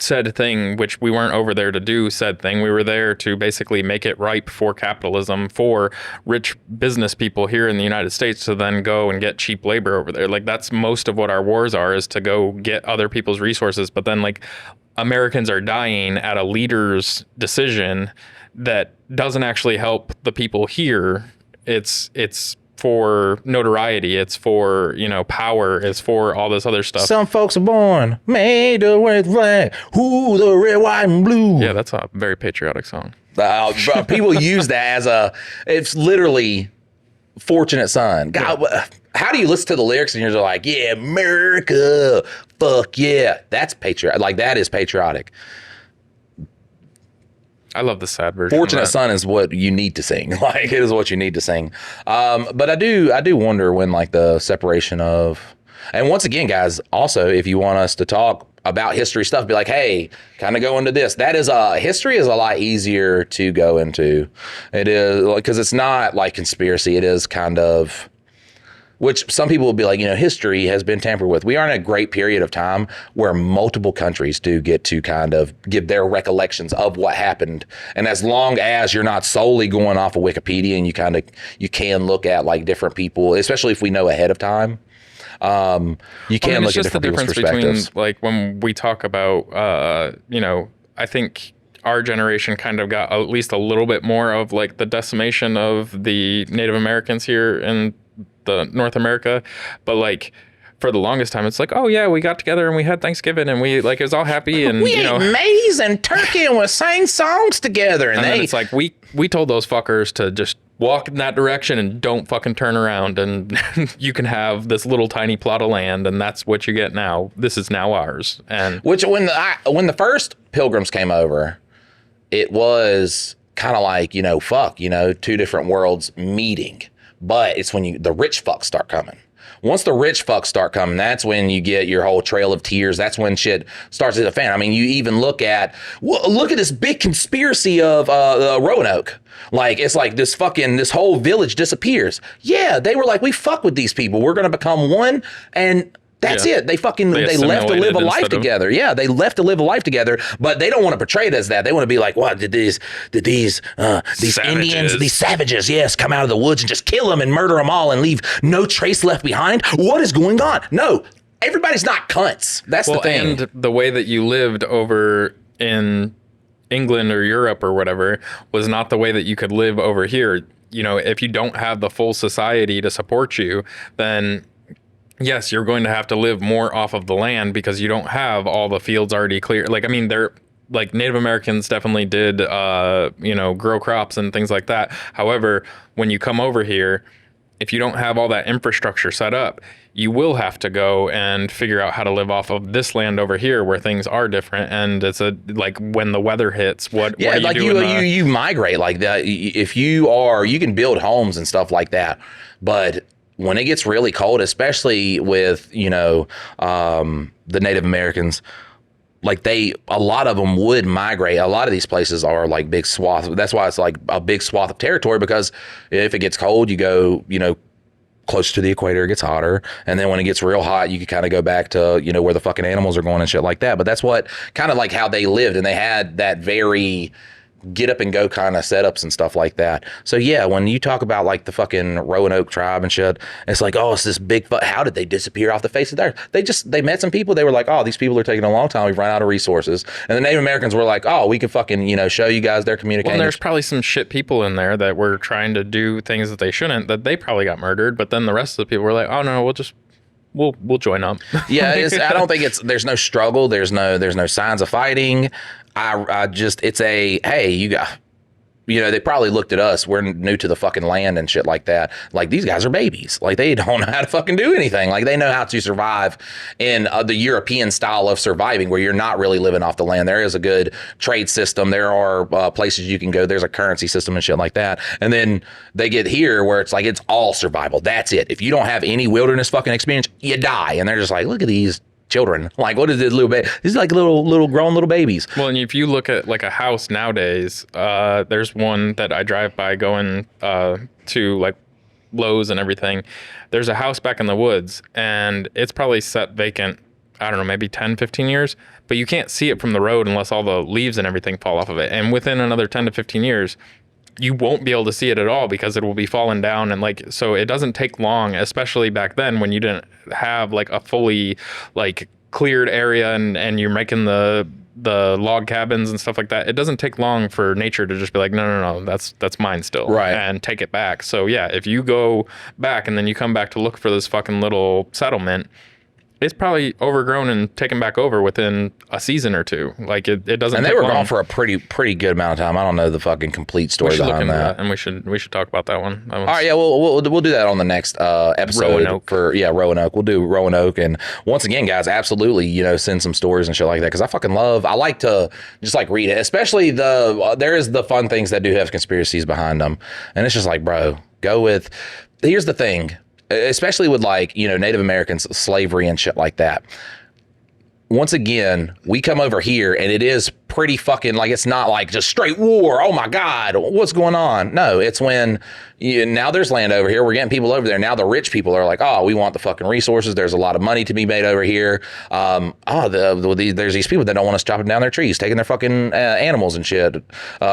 said thing, which we weren't over there to do said thing. We were there to basically make it ripe for capitalism, for rich business people here in the United States to then go and get cheap labor over there. Like that's most of what our wars are, is to go get other people's resources. But then like Americans are dying at a leader's decision that doesn't actually help the people here. It's for notoriety, it's for power, it's for all this other stuff. Some folks are born made of red flag, who the red, white, and blue. Yeah, that's a very patriotic song. People use that as it's literally Fortunate Son. God, how do you listen to the lyrics and you're just like, yeah, America, fuck yeah, that's patriotic. Like that is patriotic. I love the sad version. Fortunate Son is what you need to sing. Like it is what you need to sing. But I do wonder when like the separation of, and once again, guys, also if you want us to talk about history stuff, be like, hey, kind of go into this. That is history is a lot easier to go into. It is because it's not like conspiracy. It is kind of, which some people will be like, history has been tampered with. We are in a great period of time where multiple countries do get to kind of give their recollections of what happened. And as long as you're not solely going off of Wikipedia and you can look at like different people, especially if we know ahead of time, you can look at different people's perspectives. Between like when we talk about, I think our generation kind of got at least a little bit more of like the decimation of the Native Americans here in the North America, but like for the longest time it's like, oh yeah, we got together and we had Thanksgiving and we like it was all happy and we ate maize and turkey and we sang songs together, and then it's like we told those fuckers to just walk in that direction and don't fucking turn around, and you can have this little tiny plot of land and that's what you get now. This is now ours. And which when the first pilgrims came over, it was kind of like, two different worlds meeting. But it's when the rich fucks start coming. Once the rich fucks start coming, that's when you get your whole trail of tears. That's when shit starts to hit the fan. I mean, you even look at this big conspiracy of Roanoke. Like, it's like this whole village disappears. Yeah, they were like, we fuck with these people. We're going to become one. And that's it. They left to live a life together. Yeah, they left to live a life together, but they don't want to portray it as that. They want to be like, what did these Indians, these savages, yes, come out of the woods and just kill them and murder them all and leave no trace left behind? What is going on? No, everybody's not cunts. That's the thing. And the way that you lived over in England or Europe or whatever was not the way that you could live over here. If you don't have the full society to support you, then yes, you're going to have to live more off of the land because you don't have all the fields already clear. Like, I mean, they're like Native Americans definitely did, grow crops and things like that. However, when you come over here, if you don't have all that infrastructure set up, you will have to go and figure out how to live off of this land over here where things are different. And it's when the weather hits, what are you doing? You migrate like that. If you can build homes and stuff like that, but when it gets really cold, especially with, the Native Americans, like a lot of them would migrate. A lot of these places are like big swaths. That's why it's like a big swath of territory, because if it gets cold, you go, closer to the equator, it gets hotter. And then when it gets real hot, you can kind of go back to, where the fucking animals are going and shit like that. But that's what kind of like how they lived. And they had that very get up and go kind of setups and stuff like that. So yeah, when you talk about like the fucking Roanoke tribe and shit, it's like, oh, it's this big, how did they disappear off the face of the earth? They met some people. They were like, oh, these people are taking a long time. We've run out of resources. And the Native Americans were like, oh, we can fucking, show you guys their communication. Well, there's probably some shit people in there that were trying to do things that they shouldn't, that they probably got murdered. But then the rest of the people were like, oh no, we'll join up. Yeah, I don't think there's no struggle. There's no signs of fighting. It's hey, you got, they probably looked at us. We're new to the fucking land and shit like that. Like, these guys are babies. Like, they don't know how to fucking do anything. Like, they know how to survive in the European style of surviving, where you're not really living off the land. There is a good trade system. There are places you can go. There's a currency system and shit like that. And then they get here where it's like, it's all survival. That's it. If you don't have any wilderness fucking experience, you die. And they're just like, look at these children. Like, what is this little baby? These are like little grown little babies. Well, and if you look at like a house nowadays, there's one that I drive by going to like Lowe's and everything. There's a house back in the woods, and it's probably set vacant, I don't know, maybe 10, 15 years, but you can't see it from the road unless all the leaves and everything fall off of it. And within another 10 to 15 years, you won't be able to see it at all, because it will be falling down. And like, so it doesn't take long, especially back then when you didn't have like a fully like cleared area and you're making the log cabins and stuff like that. It doesn't take long for nature to just be like, no, that's mine still. Right. And take it back. So yeah, if you go back and then you come back to look for this fucking little settlement, it's probably overgrown and taken back over within a season or two. Like, it doesn't. And they were gone for a pretty good amount of time. I don't know the fucking complete story behind that. And we should talk about that one. All right, yeah, we'll do that on the next episode. Roanoke. Roanoke. We'll do Roanoke, and once again, guys, absolutely, send some stories and shit like that, because I like to just like read it, especially there is the fun things that do have conspiracies behind them, and it's just like, bro, here's the thing. Especially with like, Native Americans, slavery and shit like that. Once again, we come over here and it is pretty fucking like, it's not like just straight war. Oh my God, what's going on? No, it's when now there's land over here. We're getting people over there. Now the rich people are like, oh, we want the fucking resources. There's a lot of money to be made over here. There's these people that don't want us chopping down their trees, taking their fucking animals and shit,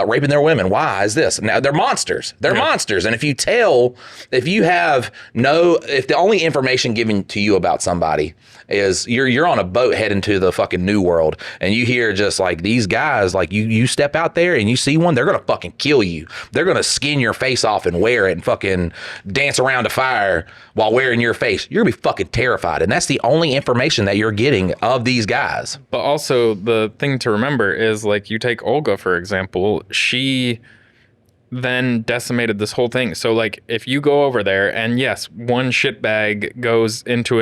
raping their women. Why is this? Now they're monsters. They're monsters. And if the only information given to you about somebody is you're on a boat heading to the fucking new world, and you hear just like these guys, like you step out there and you see one, they're gonna fucking kill you. They're gonna skin your face off and wear it and fucking dance around a fire while wearing your face. You're gonna be fucking terrified, and that's the only information that you're getting of these guys. But also the thing to remember is, like, you take Olga for example, she then decimated this whole thing. So like, if you go over there and yes, one shitbag goes into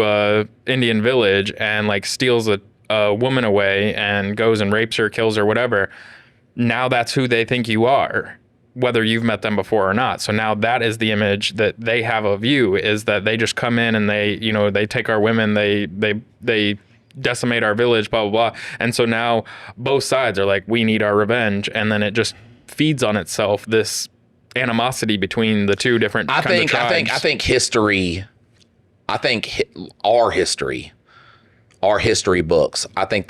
a Indian village and like steals a woman away and goes and rapes her, kills her, whatever, now that's who they think you are, whether you've met them before or not. So now that is the image that they have of you, is that they just come in and they take our women, they decimate our village, blah, blah, blah. And so now both sides are like, we need our revenge. And then it just feeds on itself, this animosity between the two different kinds of tribes. I think history, our history books, I think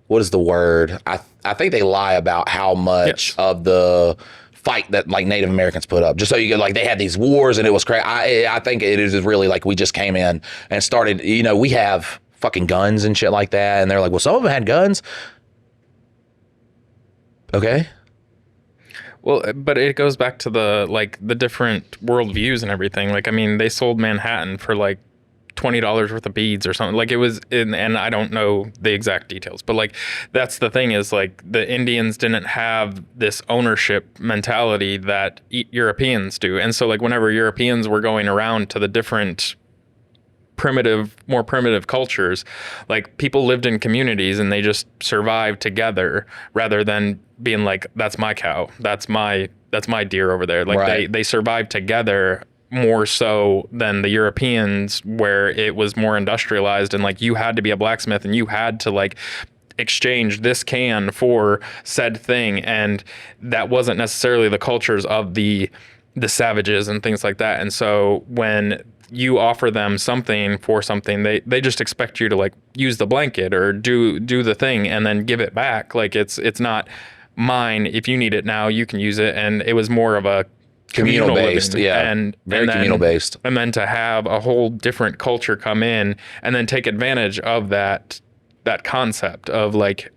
what is the word? I think they lie about how much of the fight that like Native Americans put up, just so you get like, they had these wars and it was crazy. I think it is really like, we just came in and started, we have fucking guns and shit like that. And they're like, well, some of them had guns. Okay. Well, but it goes back to the different worldviews and everything. Like, I mean, they sold Manhattan for like $20 worth of beads or something. Like, it was and I don't know the exact details, but like, that's the thing, is like, the Indians didn't have this ownership mentality that Europeans do. And so like, whenever Europeans were going around to the different more primitive cultures, like people lived in communities and they just survived together rather than being like, that's my cow, that's my deer over there. Like Right. they survived together more so than the Europeans, where it was more industrialized and like you had to be a blacksmith and you had to like exchange this can for said thing, and that wasn't necessarily the cultures of the savages and things like that. And so when you offer them something for something, they just expect you to like use the blanket or do the thing and then give it back. Like it's not mine. If you need it now, you can use it. And it was more of a Communal based, living. yeah, And very then, communal based. And then to have a whole different culture come in and then take advantage of that concept of like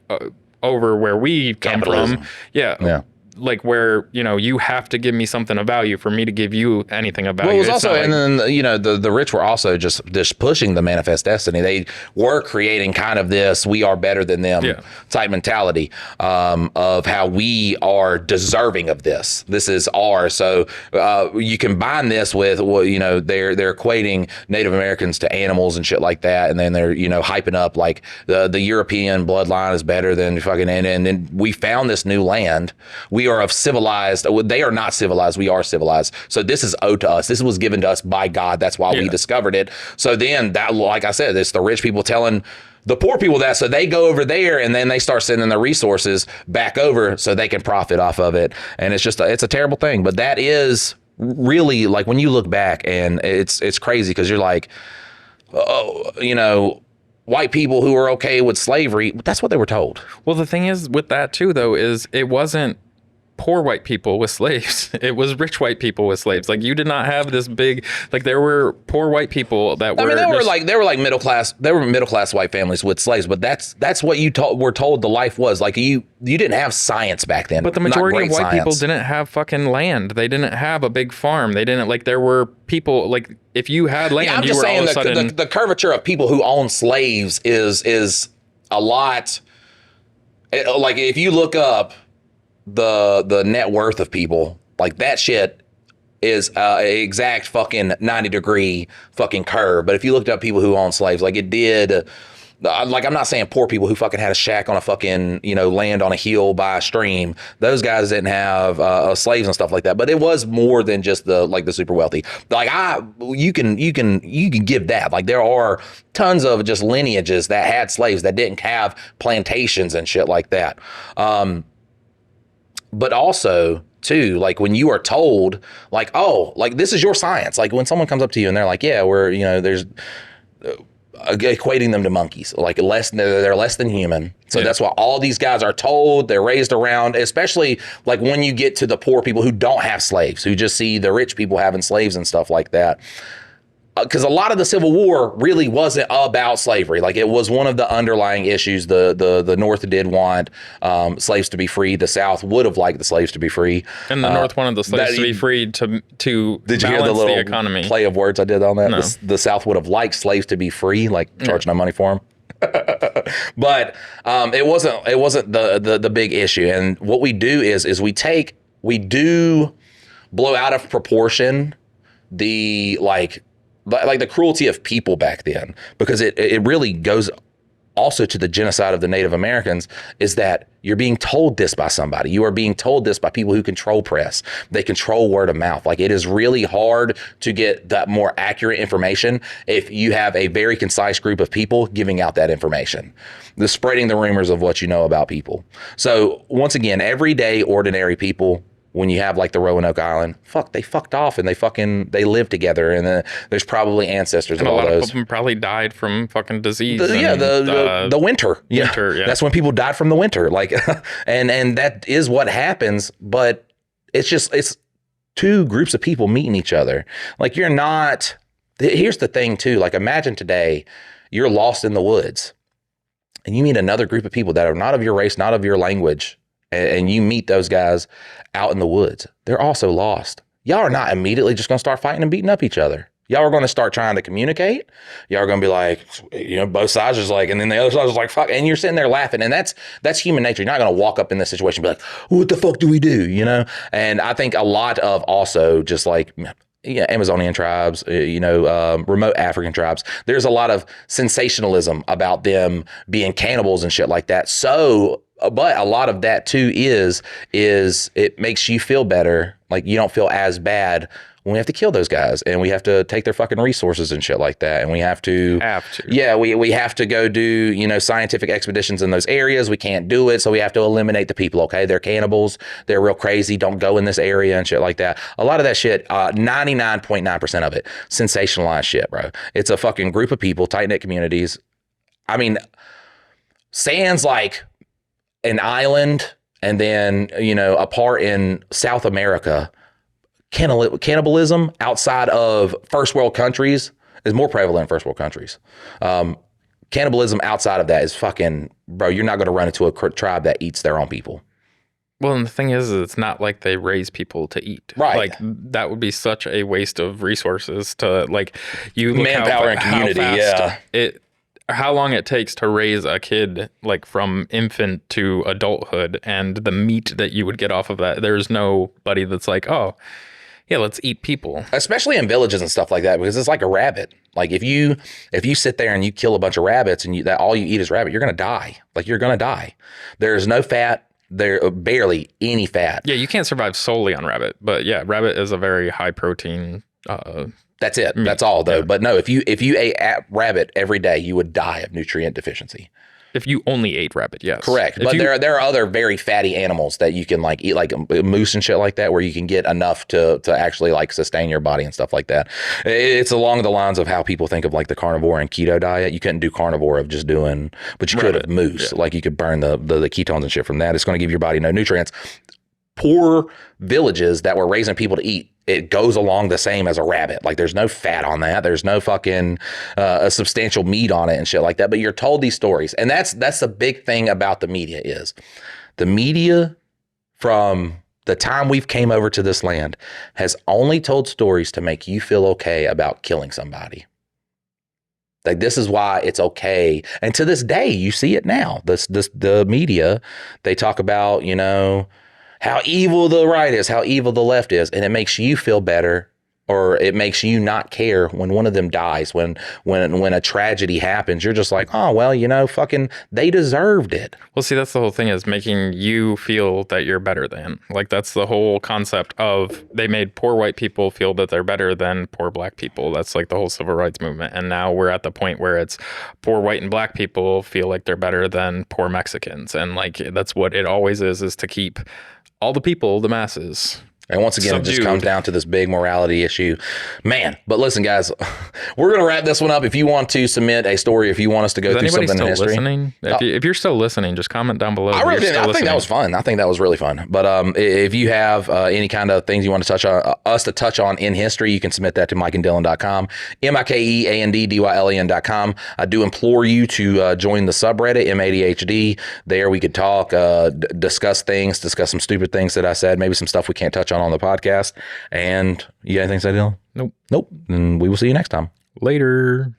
over where we come Capitalism. from. Yeah. Like where, you have to give me something of value for me to give you anything of value. Well, it was It's also, not and like- then, the rich were also just pushing the manifest destiny. They were creating kind of this, we are better than them type mentality of how we are deserving of this. This is ours. So you combine this with, they're equating Native Americans to animals and shit like that. And then they're, hyping up like the European bloodline is better than fucking, and then we found this new land. We are of civilized. They are not civilized. We are civilized. So this is owed to us. This was given to us by God. That's why we discovered it. So then that, like I said, it's the rich people telling the poor people that, so they go over there and then they start sending the resources back over so they can profit off of it. And it's just, it's a terrible thing. But that is really like when you look back, and it's crazy because you're like, white people who are okay with slavery, that's what they were told. Well, the thing is with that too, though, is it wasn't poor white people with slaves. It was rich white people with slaves. Like you did not have this big, like there were poor white people that were. I mean, they were like middle class. They were middle class white families with slaves. But that's what you were told the life was. Like you didn't have science back then. But the majority of white science. people didn't have fucking land. They didn't have a big farm. They didn't like. There were people like if you had land, I'm you just were saying all of a sudden. the curvature of people who own slaves is a lot. Like if you look up the net worth of people, like that shit is exact fucking 90-degree fucking curve. But if you looked up people who own slaves, like it did, like I'm not saying poor people who fucking had a shack on a fucking land on a hill by a stream. Those guys didn't have slaves and stuff like that. But it was more than just the super wealthy. Like you can give that. Like there are tons of just lineages that had slaves that didn't have plantations and shit like that. But also, too, like when you are told, like, oh, like this is your science. Like when someone comes up to you and they're like, yeah, there's equating them to monkeys, like they're less than human. So that's what all these guys are told. They're raised around, especially like when you get to the poor people who don't have slaves, who just see the rich people having slaves and stuff like that. Because a lot of the Civil War really wasn't about slavery. Like it was one of the underlying issues. The North did want slaves to be free. The South would have liked the slaves to be free. And the North wanted the slaves to be free to did you hear the little economy. Play of words I did on that? No. The South would have liked slaves to be free, like charge no money for them. But it wasn't the big issue. And what we do is we do blow out of proportion the like the cruelty of people back then, because it really goes also to the genocide of the Native Americans, is that you're being told this by somebody. You are being told this by people who control press. They control word of mouth. Like it is really hard to get that more accurate information if you have a very concise group of people giving out that information. The spreading the rumors of what you know about people. So once again, everyday ordinary people, when you have like the Roanoke Island, they fucked off and they lived together, and there's probably ancestors And of a all lot those. of them probably died from fucking disease. The winter. Winter, yeah. That's when people died from the winter. Like, and that is what happens. But it's two groups of people meeting each other. Like you're not. Here's the thing too. Like imagine today, you're lost in the woods, and you meet another group of people that are not of your race, not of your language. And you meet those guys out in the woods. They're also lost. Y'all are not immediately just going to start fighting and beating up each other. Y'all are going to start trying to communicate. Y'all are going to be like, both sides is like, and then the other side is like, fuck. And you're sitting there laughing. And that's human nature. You're not going to walk up in this situation and be like, what the fuck do we do? And I think a lot of also just like yeah, Amazonian tribes, remote African tribes. There's a lot of sensationalism about them being cannibals and shit like that. So, but a lot of that too is it makes you feel better. Like you don't feel as bad when we have to kill those guys and we have to take their fucking resources and shit like that. And we have to. Yeah, we have to go do, scientific expeditions in those areas. We can't do it. So we have to eliminate the people. Okay. They're cannibals. They're real crazy. Don't go in this area and shit like that. A lot of that shit, 99.9% of it, sensationalized shit, bro. It's a fucking group of people, tight knit communities. I mean, sans like an island and then, a part in South America. Cannibalism outside of first world countries is more prevalent in first world countries. Cannibalism outside of that is fucking, bro, you're not going to run into a tribe that eats their own people. Well, and the thing is, it's not like they raise people to eat. Right. Like, that would be such a waste of resources to, like, you look manpower and community, how long it takes to raise a kid, like, from infant to adulthood, and the meat that you would get off of that. There's nobody that's like, oh, yeah, let's eat people. Especially in villages and stuff like that, because it's like a rabbit. Like if you sit there and you kill a bunch of rabbits and that all you eat is rabbit, you're gonna die. Like you're gonna die. There's no fat. There barely any fat. Yeah, you can't survive solely on rabbit, but yeah, rabbit is a very high protein. That's it. Meat. That's all though. Yeah. But no, if you ate rabbit every day, you would die of nutrient deficiency. If you only ate rabbit, yes. Correct. But there are other very fatty animals that you can like eat, like moose and shit like that, where you can get enough to actually like sustain your body and stuff like that. It's along the lines of how people think of like the carnivore and keto diet. You couldn't do carnivore of just doing, but you could have moose. Yeah. Like you could burn the ketones and shit from that. It's going to give your body no nutrients. Poor villages that were raising people to eat, it goes along the same as a rabbit. Like there's no fat on that. There's no fucking a substantial meat on it and shit like that. But you're told these stories. And that's the big thing about the media is the media from the time we've came over to this land has only told stories to make you feel okay about killing somebody. Like this is why it's okay. And to this day, you see it now. The media, they talk about, how evil the right is, how evil the left is. And it makes you feel better, or it makes you not care when one of them dies, when a tragedy happens. You're just like, oh, well, fucking they deserved it. Well, see, that's the whole thing, is making you feel that you're better than. Like that's the whole concept of they made poor white people feel that they're better than poor black people. That's like the whole civil rights movement. And now we're at the point where it's poor white and black people feel like they're better than poor Mexicans. And like that's what it always is to keep all the people, the masses. And once again, It just comes down to this big morality issue. Man, but listen, guys, we're going to wrap this one up. If you want to submit a story, if you want us to go through something in history. Listening? If you're still listening, just comment down below. I think that was fun. I think that was really fun. But if you have any kind of things you want to touch on in history, you can submit that to mikeanddylan.com, mikeanddylan.com. I do implore you to join the subreddit, MADHD. There we could talk, discuss some stupid things that I said, maybe some stuff we can't touch on the podcast. And you got anything to say, Dylan? Nope. And we will see you next time. Later.